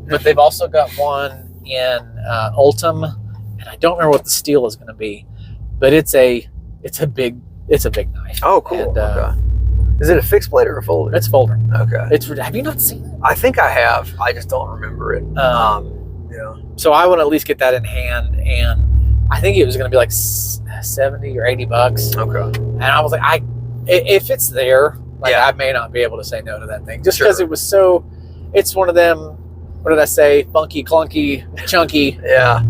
but they've also got one in Ultim, and I don't remember what the steel is going to be, but it's a big knife. Oh, cool. And, okay. Is it a fixed blade or a folder? It's folder. Okay. Have you not seen it? I think I have. I just don't remember it. Yeah. So I want to at least get that in hand, and I think it was going to be like $70 or $80. Okay. And I was like, if it's there. I may not be able to say no to that thing just because it was so. It's one of them. What did I say? Funky, clunky, chunky. Yeah.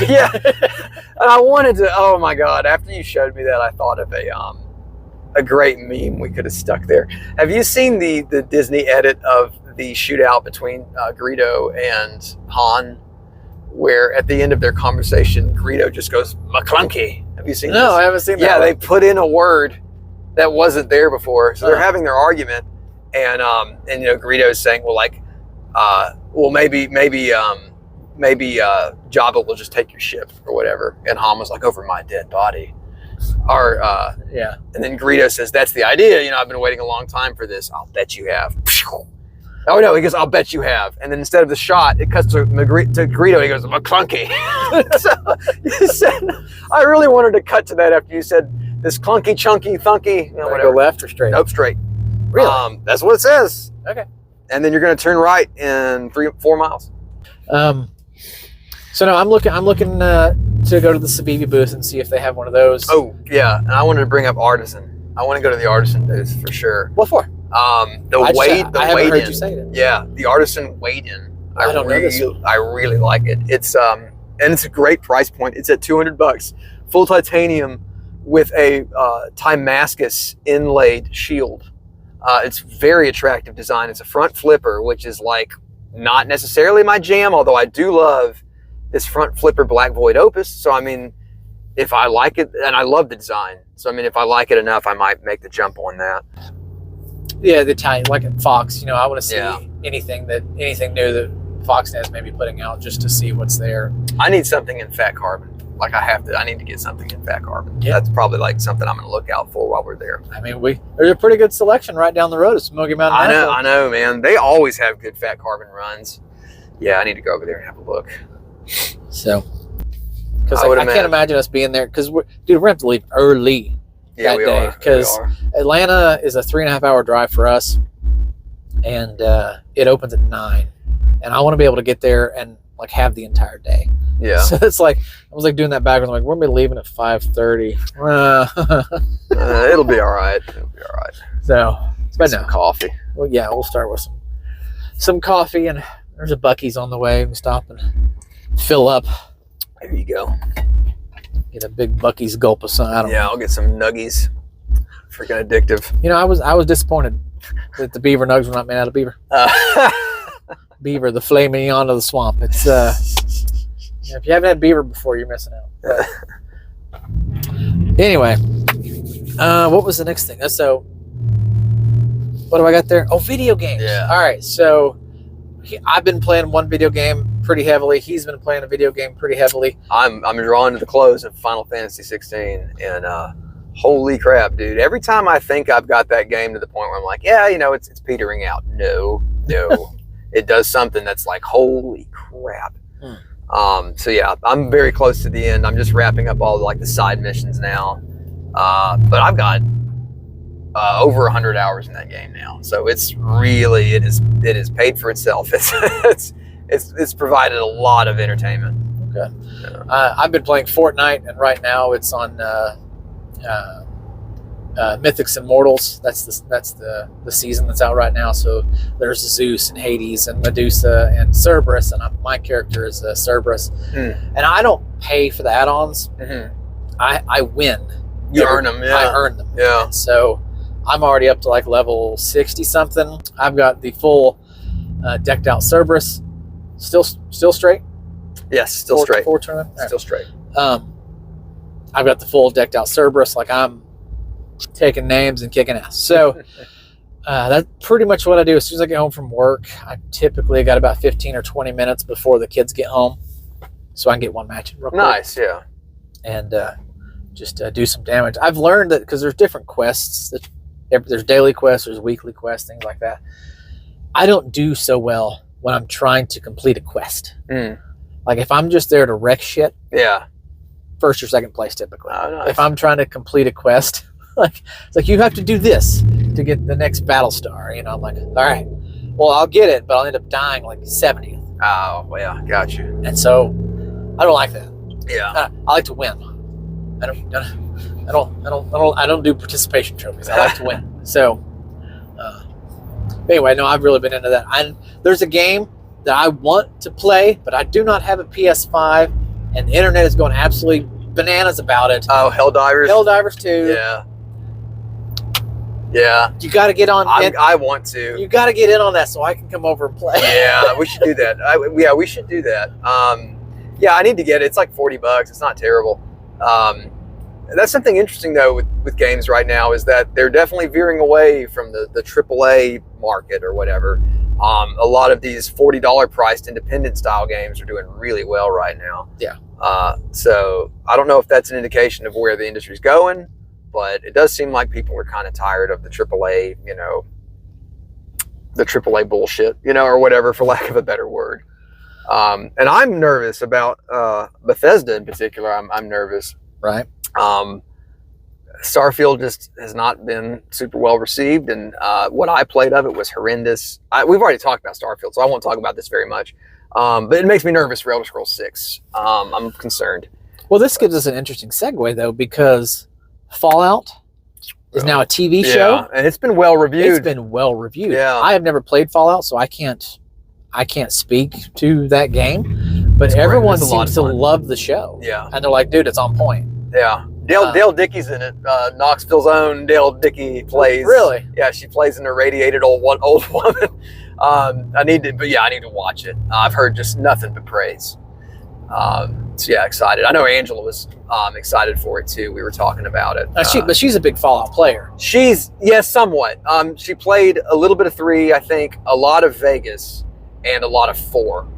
Yeah. And I wanted to. Oh my God! After you showed me that, I thought of a great meme we could have stuck there. Have you seen the Disney edit of the shootout between Greedo and Han, where at the end of their conversation, Greedo just goes "McClunky"? Have you seen? No, I haven't seen that. Yeah, they put in a word that wasn't there before, so they're having their argument, and Greedo's saying, maybe Jabba will just take your ship or whatever, and Han was like, over my dead body, and then Greedo says, that's the idea, I've been waiting a long time for this. I'll bet you have. Oh no, he goes, I'll bet you have, and then instead of the shot, it cuts to Greedo. He goes, McClunky. So you said, I really wanted to cut to that after you said this clunky, chunky, thunky, whatever. Go left or straight? Nope, straight. Really? That's what it says. Okay. And then you're going to turn right in 4 miles. So no, I'm looking to go to the Civivi booth and see if they have one of those. Oh yeah, and I wanted to bring up Artisan. I want to go to the Artisan booth for sure. What for? I haven't heard you say it. Yeah, the Artisan weighed-in. I don't know this. I really like it. It's and it's a great price point. It's at $200, full titanium with a Timascus inlaid shield. It's very attractive design. It's a front flipper, which is like not necessarily my jam, although I do love this front flipper Black Void Opus. So I mean, if I like it, and I love the design, so I mean, if I like it enough, I might make the jump on that. Yeah, the Italian, like at Fox, I want to see anything new that Foxnet's maybe putting out just to see what's there. I need something in fat carbon. I need to get something in fat carbon. Yeah. That's probably like something I'm going to look out for while we're there. I mean, there's a pretty good selection right down the road at Smoky Mountain. I know, man. They always have good fat carbon runs. Yeah, I need to go over there and have a look. So, because I can't imagine us being there, because we're going to have to leave early that day. Because Atlanta is a 3.5-hour drive for us, and it opens at 9. And I want to be able to get there and have the entire day. Yeah. So it's I was doing that backwards. I'm like, we're going to be leaving at 5:30. It'll be all right. So, but some coffee. Well, yeah, we'll start with some coffee, and there's a Buc-ee's on the way. We can stop and fill up. There you go. Get a big Buc-ee's gulp of something. I don't know. I'll get some nuggies. Freaking addictive. I was disappointed that the beaver nugs were not made out of beaver. Beaver, the filet mignon of the swamp. It's if you haven't had beaver before, you're missing out. Anyway, what was the next thing? So, what do I got there? Oh, video games. Yeah. All right. So, I've been playing one video game pretty heavily. He's been playing a video game pretty heavily. I'm drawing to the close of Final Fantasy 16, and holy crap, dude! Every time I think I've got that game to the point where I'm like, it's petering out. No. It does something that's like, holy crap. So yeah, I'm very close to the end. I'm just wrapping up all the side missions now. But I've got over 100 hours in that game now, so it's really it is paid for itself. It's provided a lot of entertainment. Okay. I've been playing Fortnite, and right now it's on Mythics and Mortals. That's the season that's out right now. So there's Zeus and Hades and Medusa and Cerberus, and my character is Cerberus. And I don't pay for the add-ons. I win. You earn them. Yeah. I earn them. Yeah. And so I'm already up to like level 60 something. I've got the full decked out Cerberus. Still straight. Yes, still straight. Four tournament. Right. Still straight. I've got the full decked out Cerberus. Like I'm taking names and kicking ass. So that's pretty much what I do. As soon as I get home from work, I typically got about 15 or 20 minutes before the kids get home, so I can get one match in real quick. Nice, yeah. And just do some damage. I've learned that because there's different quests. There's daily quests, there's weekly quests, things like that. I don't do so well when I'm trying to complete a quest. Like if I'm just there to wreck shit, first or second place typically. Oh, nice. If I'm trying to complete a quest, it's like you have to do this to get the next battle star. You know, I'm like, all right, well I'll get it, but I'll end up dying like 70th. Oh, yeah, got you. And so I don't like that. Yeah, I like to win. I don't do participation trophies. I like to win. So anyway, no, I've really been into that. There's a game that I want to play, but I do not have a PS5, and the internet is going absolutely bananas about it. Oh, Helldivers. Helldivers 2. Yeah. Yeah. You got to get on. I want to. You got to get in on that so I can come over and play. Yeah, we should do that. We should do that. Yeah, I need to get it. It's like $40. It's not terrible. That's something interesting though with games right now is that they're definitely veering away from the AAA market or whatever. A lot of these $40 priced independent style games are doing really well right now. Yeah. So I don't know if that's an indication of where the industry's going, but it does seem like people are kind of tired of the AAA, the AAA bullshit, or whatever, for lack of a better word. And I'm nervous about Bethesda in particular. I'm nervous. Right. Starfield just has not been super well received, and what I played of it was horrendous. We've already talked about Starfield, so I won't talk about this very much. But it makes me nervous for Elder Scrolls 6. I'm concerned. Well, this gives us an interesting segue, though, because Fallout is now a TV show. And it's been well reviewed. It's been well reviewed. Yeah. I have never played Fallout, so I can't speak to that game. But everyone seems to love the show. Yeah. And they're like, dude, it's on point. Yeah. Dale Dickey's in it. Knoxville's own Dale Dickey plays. Really? Yeah, she plays an irradiated old woman. I need to watch it. I've heard just nothing but praise. So yeah, excited. I know Angela was excited for it too. We were talking about it. But she's a big Fallout player. Yes, somewhat. She played a little bit of 3, I think, a lot of Vegas, and a lot of 4.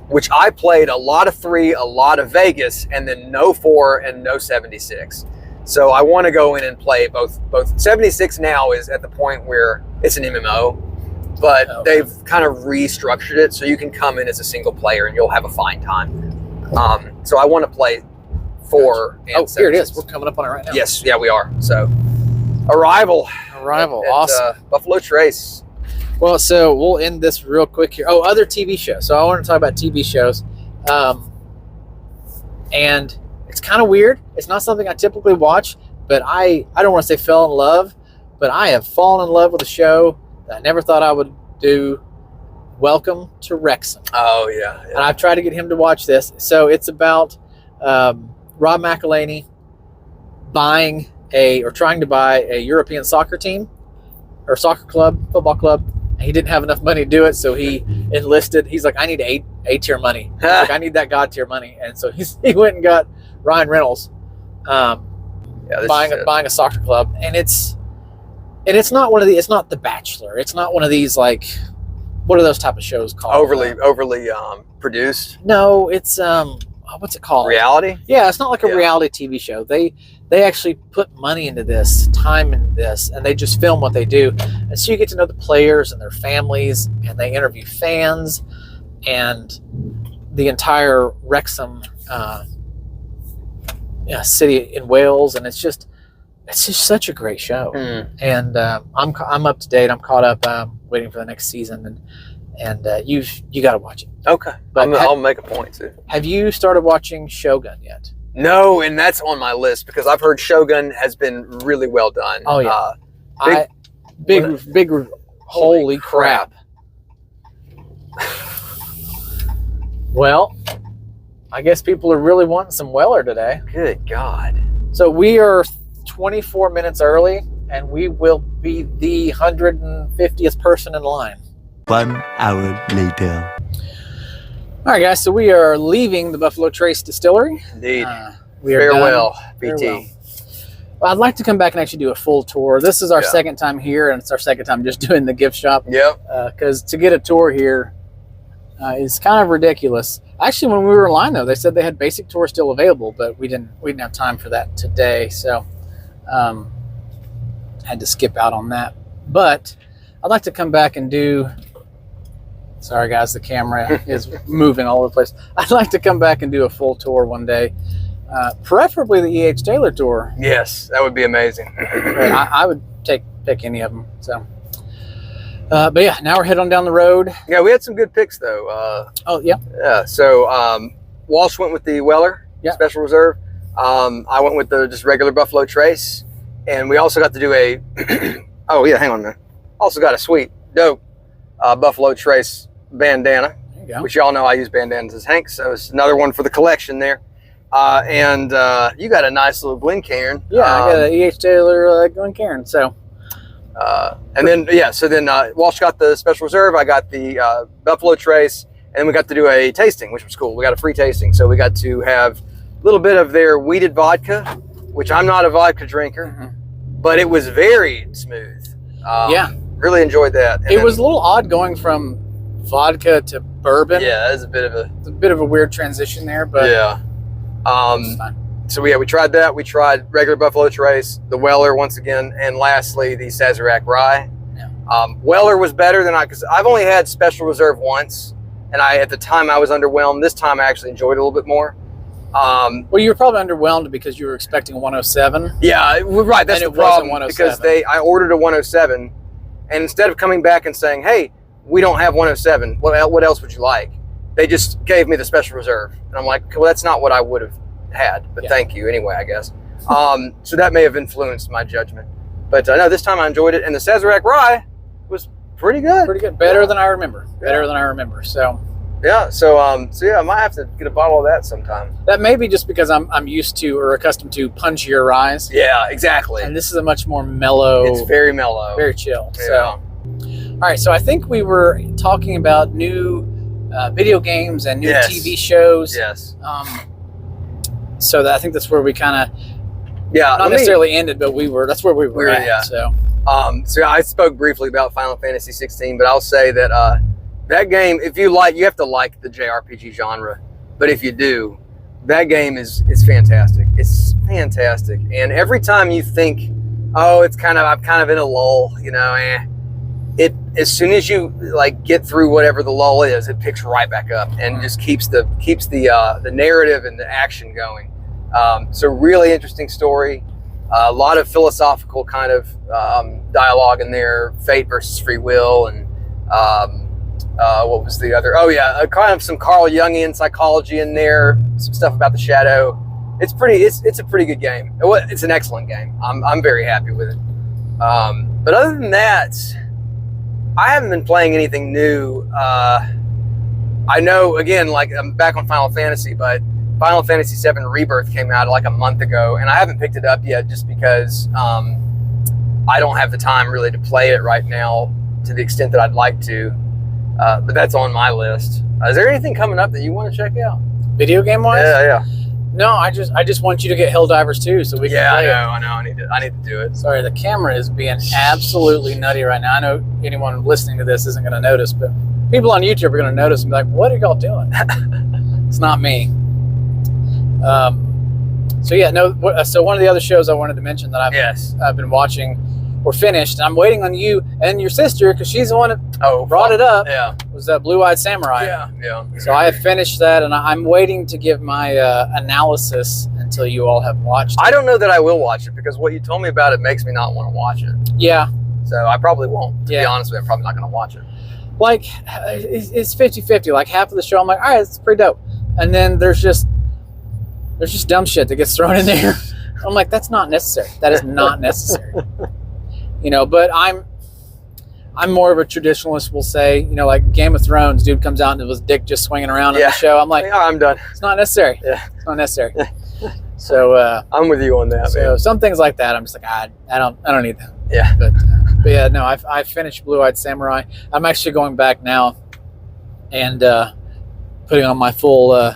Which I played a lot of 3, a lot of Vegas, and then no 4 and no 76. So I want to go in and play both. 76 now is at the point where it's an MMO, but they've kind of restructured it so you can come in as a single player and you'll have a fine time. So I want to play 4 and 76. Here it is. We're coming up on it right now. Yes, yeah, we are. So Arrival, awesome. Buffalo Trace. Well, so we'll end this real quick here. Oh, other TV shows. So I want to talk about TV shows. And it's kind of weird. It's not something I typically watch, but I don't want to say fell in love, but I have fallen in love with a show that I never thought I would do. Welcome to Wrexham. Oh, yeah. And I've tried to get him to watch this. So it's about Rob McElhenney trying to buy a European soccer team or soccer club, football club. He didn't have enough money to do it, so he enlisted. He's like, I need A tier money. He's like, I need that God tier money. And so he went and got Ryan Reynolds buying a soccer club. And it's not one of it's not The Bachelor. It's not one of these, like, what are those type of shows called? Overly produced? No, it's what's it called? Reality? Yeah, it's not like a reality TV show. They actually put money into this, time into this, and they just film what they do. And so you get to know the players and their families, and they interview fans, and the entire Wrexham city in Wales, and it's just such a great show. And I'm up to date. I'm caught up. Waiting for the next season, and you got to watch it. Okay, but I'll make a point too. Have you started watching Shogun yet? No, and that's on my list because I've heard Shogun has been really well done. Oh yeah, big. Holy crap! Well, I guess people are really wanting some Weller today. Good God! So we are 24 minutes early, and we will be the 150th person in line. 1 hour later. All right, guys. So we are leaving the Buffalo Trace Distillery. Indeed. We are Farewell, BT. Farewell. Well, I'd like to come back and actually do a full tour. This is our second time here, and it's our second time just doing the gift shop. Yep. Because to get a tour here is kind of ridiculous. Actually, when we were in line, though, they said they had basic tours still available, but we didn't have time for that today, so had to skip out on that. But I'd like to come back and do. Sorry, guys, the camera is moving all over the place. I'd like to come back and do a full tour one day, preferably the E.H. Taylor tour. Yes, that would be amazing. I would pick any of them. So, but yeah, now we're heading on down the road. Yeah, we had some good picks though. Oh yeah. Yeah. So Walsh went with the Weller Special Reserve. I went with the just regular Buffalo Trace, and we also got to do a. Oh yeah, hang on a minute. Also got a sweet, dope Buffalo Trace bandana, which y'all know I use bandanas as Hank, so it's another one for the collection there. And you got a nice little Glencairn. Yeah, I got an E.H. Taylor Glencairn. So, and then Walsh got the Special Reserve. I got the Buffalo Trace, and then we got to do a tasting, which was cool. We got a free tasting, so we got to have a little bit of their wheated vodka, which I'm not a vodka drinker, but it was very smooth. Really enjoyed that. And it was a little odd going from vodka to bourbon. Yeah, that's a bit of a weird transition there, but yeah. So we tried that. We tried regular Buffalo Trace, the Weller once again, and lastly the Sazerac Rye. Yeah. Weller was better than because I've only had Special Reserve once, and at the time I was underwhelmed. This time I actually enjoyed it a little bit more. Well, you were probably underwhelmed because you were expecting 107. Yeah, right. That's the problem because I ordered a 107, and instead of coming back and saying, "Hey, we don't have 107. What else would you like?" They just gave me the Special Reserve. And I'm like, well, that's not what I would have had. But thank you anyway, I guess. So that may have influenced my judgment. But no, this time I enjoyed it. And the Sazerac Rye was pretty good. Pretty good. Better than I remember. Better than I remember. So yeah. So I might have to get a bottle of that sometime. That may be just because I'm used to or accustomed to punchier ryes. Yeah, exactly. And this is a much more mellow. It's very mellow. Very chill. Yeah. So all right. So I think we were talking about new video games and new TV shows. Yes. So I think that's where we kind of not necessarily ended, but that's where we were at. Yeah. So I spoke briefly about Final Fantasy 16, but I'll say that that game, if you have to like the JRPG genre, but if you do, that game is fantastic. It's fantastic, and every time you think, oh, I'm kind of in a lull, it as soon as you get through whatever the lull is, it picks right back up and just keeps the narrative and the action going. So really interesting story, a lot of philosophical kind of dialogue in there, fate versus free will, and what was the other? Oh yeah, kind of some Carl Jungian psychology in there, some stuff about the shadow. It's a pretty good game. It's an excellent game. I'm very happy with it. But other than that, I haven't been playing anything new. I know, again, I'm back on Final Fantasy, but Final Fantasy VII Rebirth came out a month ago, and I haven't picked it up yet just because I don't have the time really to play it right now to the extent that I'd like to. But that's on my list. Is there anything coming up that you want to check out? Video game wise? Yeah. No, I just want you to get Helldivers 2 so we can play I know. I need to do it. Sorry, the camera is being absolutely nutty right now. I know anyone listening to this isn't going to notice, but people on YouTube are going to notice and be like, what are y'all doing? It's not me. So one of the other shows I wanted to mention that I've been watching or finished, and I'm waiting on you and your sister because she's the one that brought it up. Yeah, was that Blue-Eyed Samurai? Yeah. So I have finished that, and I'm waiting to give my analysis and until you all have watched it. I don't know that I will watch it because what you told me about it makes me not want to watch it. Yeah. So I probably won't. To be honest with you, I'm probably not going to watch it. Like, it's 50-50. Like, half of the show, I'm like, all right, it's pretty dope. And then there's just dumb shit that gets thrown in there. I'm like, that's not necessary. That is not necessary. You know, but I'm more of a traditionalist, will say, you know, like Game of Thrones, dude comes out and his dick just swinging around in the show. I'm like, I'm done. It's not necessary. Yeah. It's not necessary. So I'm with you on that, man. some things like that, I'm just like, I don't need that. Yeah. But yeah, no, I finished Blue-Eyed Samurai. I'm actually going back now and putting on my full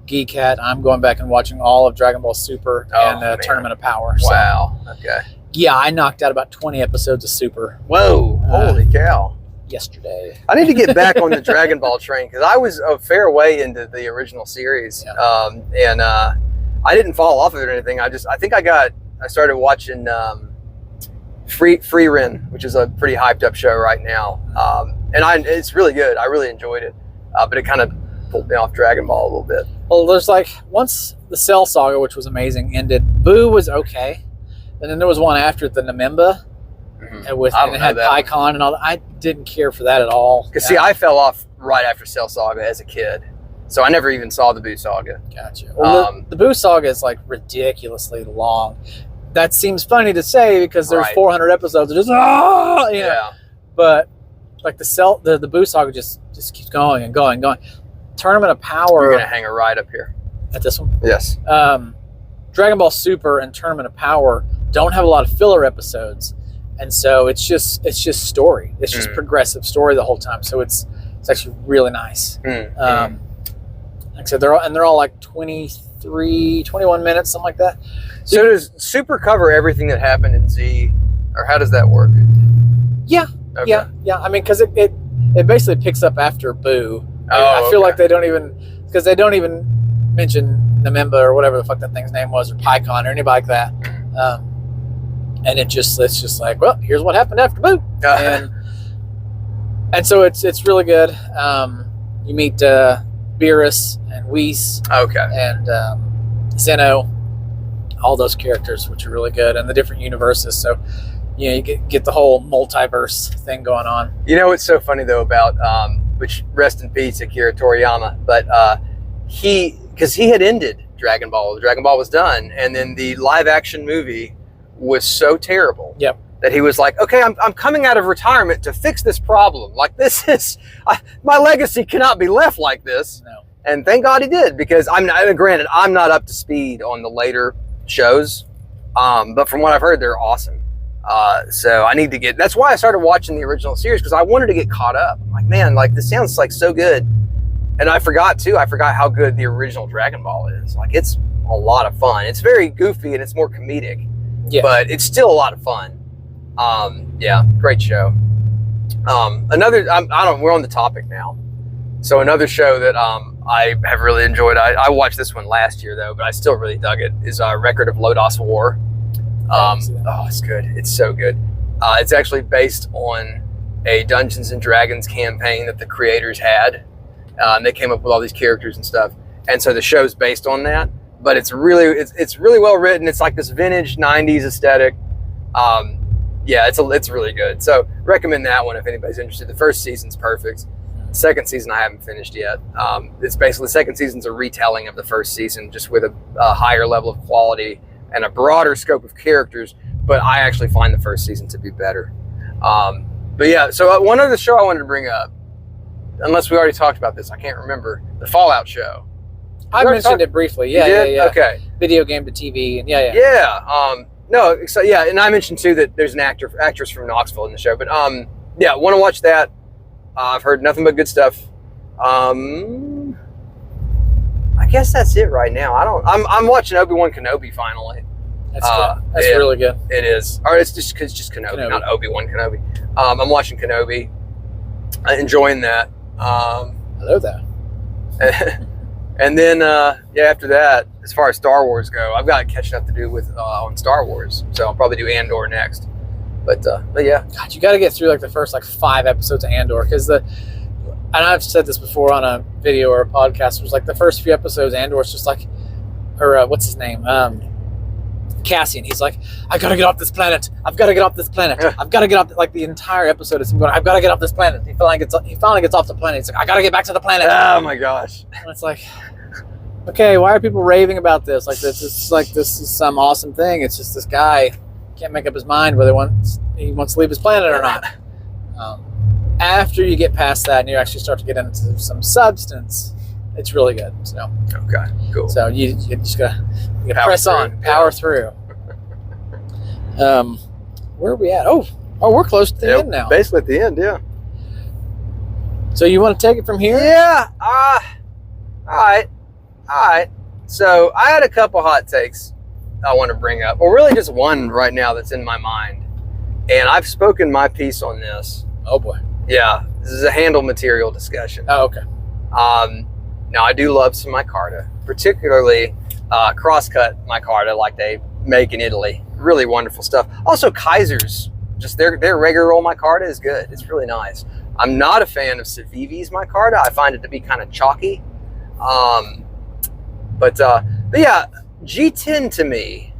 geek hat. I'm going back and watching all of Dragon Ball Super and Tournament of Power. Wow. So, okay. Yeah, I knocked out about 20 episodes of Super. Whoa. Holy cow. Yesterday. I need to get back on the Dragon Ball train because I was a fair way into the original series. Yeah. And I didn't fall off of it or anything. I think I started watching Free Ren, which is a pretty hyped up show right now. And it's really good. I really enjoyed it. But it kind of pulled me off Dragon Ball a little bit. Well, there's like, once the Cell Saga, which was amazing, ended, Boo was okay. And then there was one after it, the Namemba. And it had Pycon and all that. I didn't care for that at all. Because see, I fell off right after Cell Saga as a kid. So I never even saw the Boo Saga. Gotcha. Well, the Boo Saga is like ridiculously long. That seems funny to say because there's 400 episodes of just, you know. But like the Boo Saga just keeps going and going and going. Tournament of Power. You're going to hang a ride up here. At this one? Yes. Dragon Ball Super and Tournament of Power don't have a lot of filler episodes. And so it's just story. It's just progressive story the whole time. So it's actually really nice. Like I said, they're all like 23, 21 minutes, something like that. So does Super cover everything that happened in Z, or how does that work? Yeah, okay. yeah. I mean, because it basically picks up after Boo. I feel like they don't even mention Namemba or whatever the fuck that thing's name was, or Pycon or anybody like that. And it's just like, well, here's what happened after Boo, and so it's really good. You meet Beerus and Whis, and Zeno, all those characters, which are really good, and the different universes. So, you know, you get the whole multiverse thing going on. You know what's so funny though about which rest in peace Akira Toriyama, but because he had ended Dragon Ball. Dragon Ball was done, and then the live action movie was so terrible that he was like, okay, I'm coming out of retirement to fix this problem. Like, this is my legacy cannot be left like this. No. And thank God he did, because granted, I'm not up to speed on the later shows, but from what I've heard, they're awesome. So I need to that's why I started watching the original series, because I wanted to get caught up. I'm like, man, like, this sounds like so good. And I forgot how good the original Dragon Ball is. Like, it's a lot of fun. It's very goofy and it's more comedic. Yeah. But it's still a lot of fun. Great show. We're on the topic now. So another show that I have really enjoyed, I watched this one last year though, but I still really dug it, is Record of Lodoss War. It's good. It's so good. It's actually based on a Dungeons and Dragons campaign that the creators had. And they came up with all these characters and stuff. And so the show's based on that. But it's really well written. It's like this vintage 90s aesthetic. It's really good. So recommend that one if anybody's interested. The first season's perfect. The second season I haven't finished yet. It's basically, the second season's a retelling of the first season, just with a higher level of quality and a broader scope of characters. But I actually find the first season to be better. So one other show I wanted to bring up, unless we already talked about this, I can't remember, the Fallout show. I mentioned it briefly. Yeah. Okay. Video game to TV, and and I mentioned too that there's an actress from Knoxville in the show, but want to watch that. I've heard nothing but good stuff. I guess that's it right now. I'm watching Obi-Wan Kenobi finally. That's good. That's really good. It is. Or it's just Kenobi, not Obi-Wan Kenobi. I'm watching Kenobi, enjoying that. I love that. And then, after that, as far as Star Wars go, I've got catching up to do with on Star Wars, so I'll probably do Andor next. But yeah, God, you got to get through like the first 5 episodes of Andor, because and I've said this before on a video or a podcast. It was like the first few episodes, Andor's just like, or what's his name? Cassian. He's like, I gotta get off this planet. I've got to get off this planet. I've got to get off. Like the entire episode is him going, I've got to get off this planet. He finally gets off the planet. He's like, I got to get back to the planet. Oh my gosh. And it's like, okay, why are people raving about this? Like this is some awesome thing. It's just this guy can't make up his mind whether he wants to leave his planet or not. After you get past that and you actually start to get into some substance, it's really good. So okay, cool. So you just gotta press on, power through. Where are we at? Oh, we're close to the end now. Basically at the end, yeah. So you want to take it from here? Yeah. All right. So I had a couple hot takes I want to bring up. Well, really just one right now that's in my mind. And I've spoken my piece on this. Oh boy. Yeah. This is a handle material discussion. Oh, okay. Now I do love some micarta, particularly crosscut micarta like they make in Italy. Really wonderful stuff. Also Kaiser's, just their regular old micarta is good. It's really nice. I'm not a fan of Civivi's micarta. I find it to be kind of chalky. But yeah, G10 to me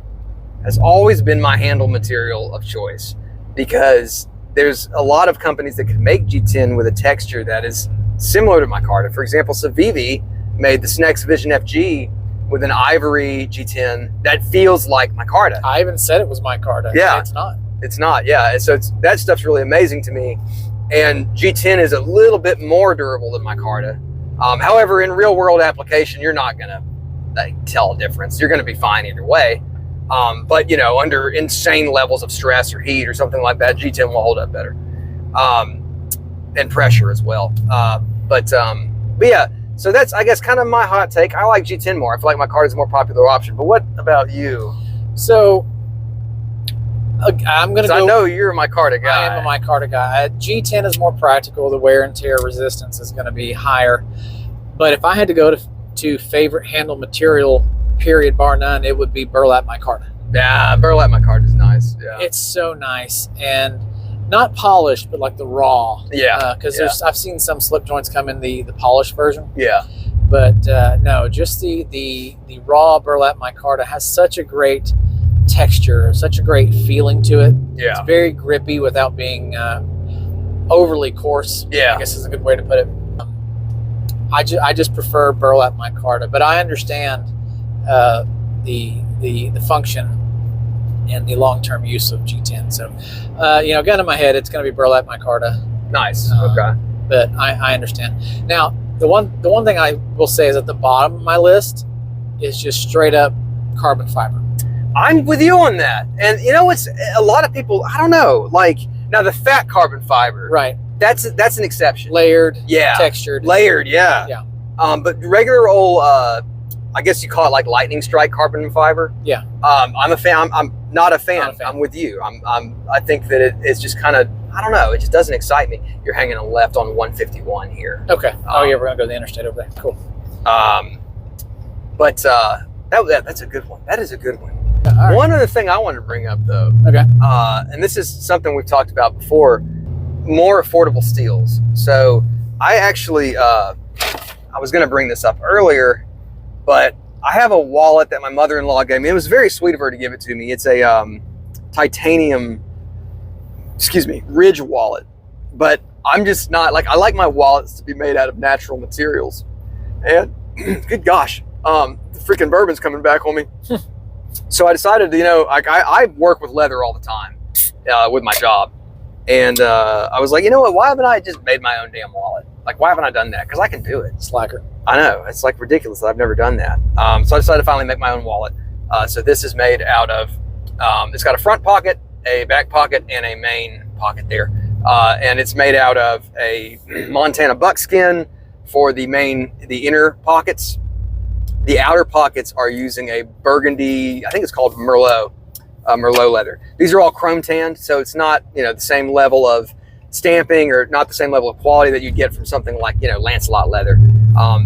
has always been my handle material of choice because there's a lot of companies that can make G10 with a texture that is similar to micarta. For example, Civivi made the Snex Vision FG with an ivory G10 that feels like micarta. I even said it was micarta. Yeah. It's not. It's not, yeah. So that stuff's really amazing to me. And G10 is a little bit more durable than micarta. However, in real world application, you're not gonna tell a difference. You're gonna be fine either way. But you know, under insane levels of stress or heat or something like that, G10 will hold up better. And pressure as well. But yeah, so that's, I guess, kind of my hot take. I like G10 more. I feel like micarta is a more popular option. But what about you? So I'm gonna go. I know you're a micarta guy. I am a micarta guy. G10 is more practical. The wear and tear resistance is going to be higher. But if I had to go to favorite handle material, period, bar none, it would be burlap micarta. Yeah, burlap micarta is nice. Yeah, it's so nice and not polished, but like the raw. Yeah, because I've seen some slip joints come in the polished version. Yeah, but no, just the raw burlap micarta has such a great texture, such a great feeling to it. Yeah, it's very grippy without being overly coarse. Yeah, I guess is a good way to put it. I just prefer burlap micarta, but I understand the function and the long-term use of G10. So, gun in my head, it's going to be burlap micarta. Nice. Okay. But I understand. Now, the one thing I will say is at the bottom of my list is just straight up carbon fiber. I'm with you on that. And you know, it's a lot of people, I don't know, like now the fat carbon fiber. Right. That's an exception. Layered. Yeah. Textured. Layered. Yeah. Yeah. But regular old, I guess you call it like lightning strike carbon fiber. Yeah. I'm a fan. I'm not a fan. I'm with you. I think that it's just kind of, I don't know. It just doesn't excite me. You're hanging a left on 151 here. Okay. Oh yeah, we're gonna go to the interstate over there. Cool. But that's a good one. That is a good one. Right. One other thing I wanted to bring up though. Okay. And this is something we've talked about before. More affordable steels. So I actually, I was going to bring this up earlier, but I have a wallet that my mother-in-law gave me. It was very sweet of her to give it to me. It's a titanium, Ridge wallet. But I'm just not, like, I like my wallets to be made out of natural materials. And, good gosh, the freaking bourbon's coming back on me. So I decided, I work with leather all the time with my job. And I was like, you know what, why haven't I just made my own damn wallet? Like, why haven't I done that? Because I can do it. Slacker. I know. It's like ridiculous that I've never done that. So I decided to finally make my own wallet. So this is made out of, it's got a front pocket, a back pocket, and a main pocket there. And it's made out of a Montana buckskin for the inner pockets. The outer pockets are using a burgundy, I think it's called Merlot leather. These are all chrome tanned, so it's not, the same level of stamping or not the same level of quality that you get from something like, Lancelot leather.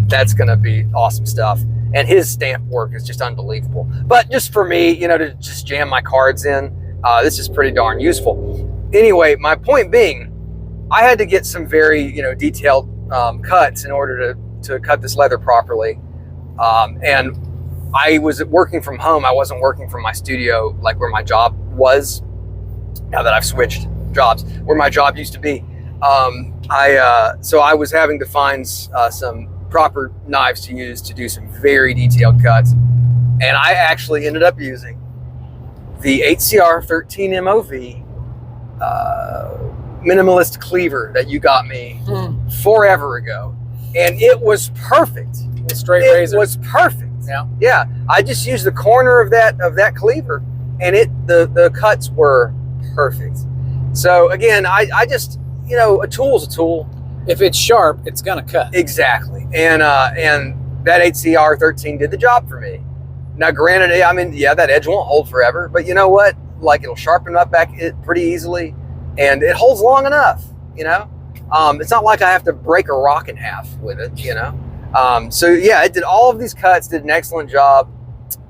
That's going to be awesome stuff. And his stamp work is just unbelievable. But just for me, to just jam my cards in, this is pretty darn useful. Anyway, my point being, I had to get some very, detailed cuts in order to cut this leather properly. And I was working from home. I wasn't working from my studio like where my job was. Now that I've switched jobs, where my job used to be, so I was having to find some proper knives to use to do some very detailed cuts, and I actually ended up using the HCR 13 MOV minimalist cleaver that you got me forever ago, and it was perfect. Straight razor. It was perfect. Yeah. I just used the corner of that cleaver, and the cuts were perfect. So again, I just, a tool's a tool. If it's sharp, it's gonna cut. Exactly. And that HCR 13 did the job for me. Now, granted, that edge won't hold forever, but you know what? Like, it'll sharpen up back pretty easily, and it holds long enough. It's not like I have to break a rock in half with it. So yeah, it did all of these cuts, did an excellent job.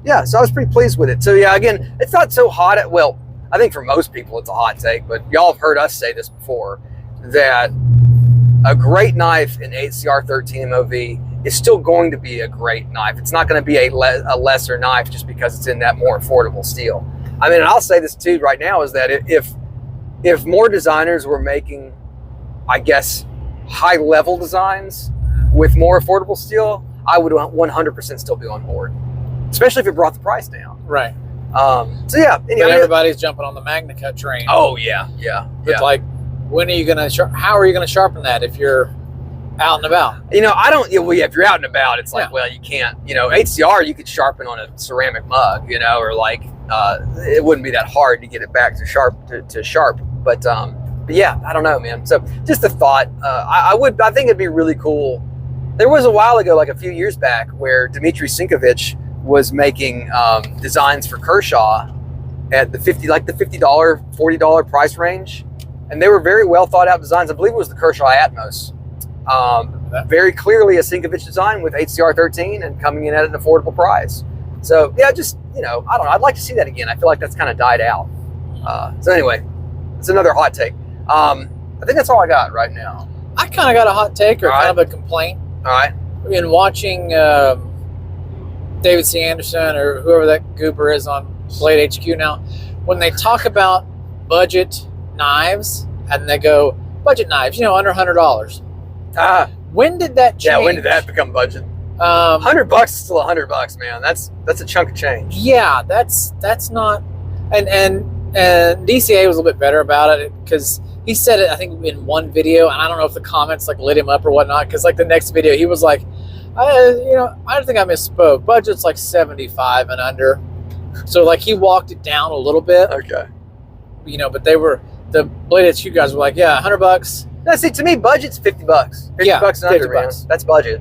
Yeah, so I was pretty pleased with it. So yeah, again, it's not so hot I think for most people it's a hot take, but y'all have heard us say this before, that a great knife in HCR 13 MOV is still going to be a great knife. It's not going to be a lesser knife just because it's in that more affordable steel. And I'll say this too right now, is that if more designers were making, I guess, high level designs with more affordable steel, I would 100% still be on board, especially if it brought the price down. Right. So yeah, but everybody's jumping on the MagnaCut train. Oh yeah. But like, when are you gonna? How are you gonna sharpen that if you're out and about? I don't. If you're out and about, it's like, well, you can't. HCR you could sharpen on a ceramic mug, or like it wouldn't be that hard to get it back to sharp. But yeah, I don't know, man. So just a thought. I think it'd be really cool. There was a while ago, like a few years back, where Dmitry Sinkovich was making designs for Kershaw at the $50, $40 price range, and they were very well thought out designs. I believe it was the Kershaw Atmos. Very clearly a Sinkovich design with HCR 13 and coming in at an affordable price. So yeah, just I don't know. I'd like to see that again. I feel like that's kind of died out. So anyway, it's another hot take. I think that's all I got right now. I kind of got a hot take or kind of a complaint. All right. In watching David C. Anderson or whoever that goober is on Blade HQ now, when they talk about budget knives and they go, budget knives, under $100. When did that change? Yeah, when did that become budget? $100 is still $100, man. That's a chunk of change. Yeah, that's not, and DCA was a little bit better about it because he said it, I think, in one video, and I don't know if the comments like lit him up or whatnot, because like the next video he was like, I think I misspoke. Budget's like 75 and under. So like he walked it down a little bit. Okay. But the Blade HQ guys were like, yeah, $100. No, see, to me, budget's $50. $50 and under, man. That's budget.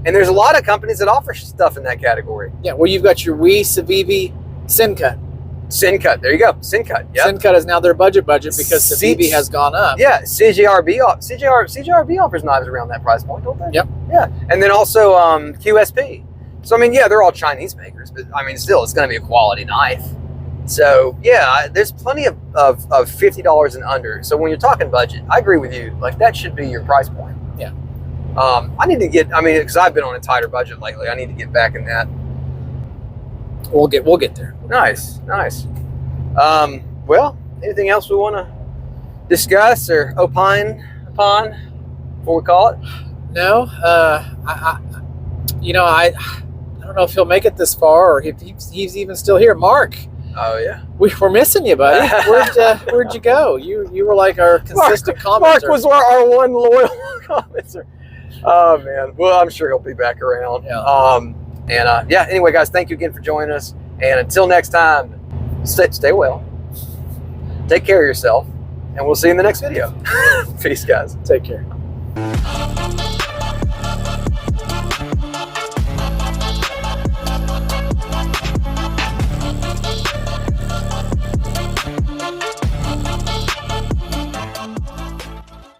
And there's a lot of companies that offer stuff in that category. Yeah, well, you've got your Wii, Civivi, Syncut. Syncut, there you go. Syncut, yeah. Syncut is now their budget because Civivi has gone up. Yeah, CJRB offers knives around that price point, don't they? Yep. Yeah, and then also QSP. So they're all Chinese makers, but still, it's going to be a quality knife. So yeah, there's plenty of $50 and under. So when you're talking budget, I agree with you. Like, that should be your price point. Yeah. I need to get. Because I've been on a tighter budget lately. I need to get back in that. We'll get there. Nice. Well, anything else we want to discuss or opine upon before we call it? No. I don't know if he'll make it this far or if he's even still here. Mark. Oh yeah. We're missing you, buddy. Where'd you go? You were like our consistent commenter. Mark was our one loyal commenter. Oh man. Well, I'm sure he'll be back around. Yeah. Anyway, guys, thank you again for joining us. And until next time, stay well. Take care of yourself. And we'll see you in the next video. Peace, guys. Take care.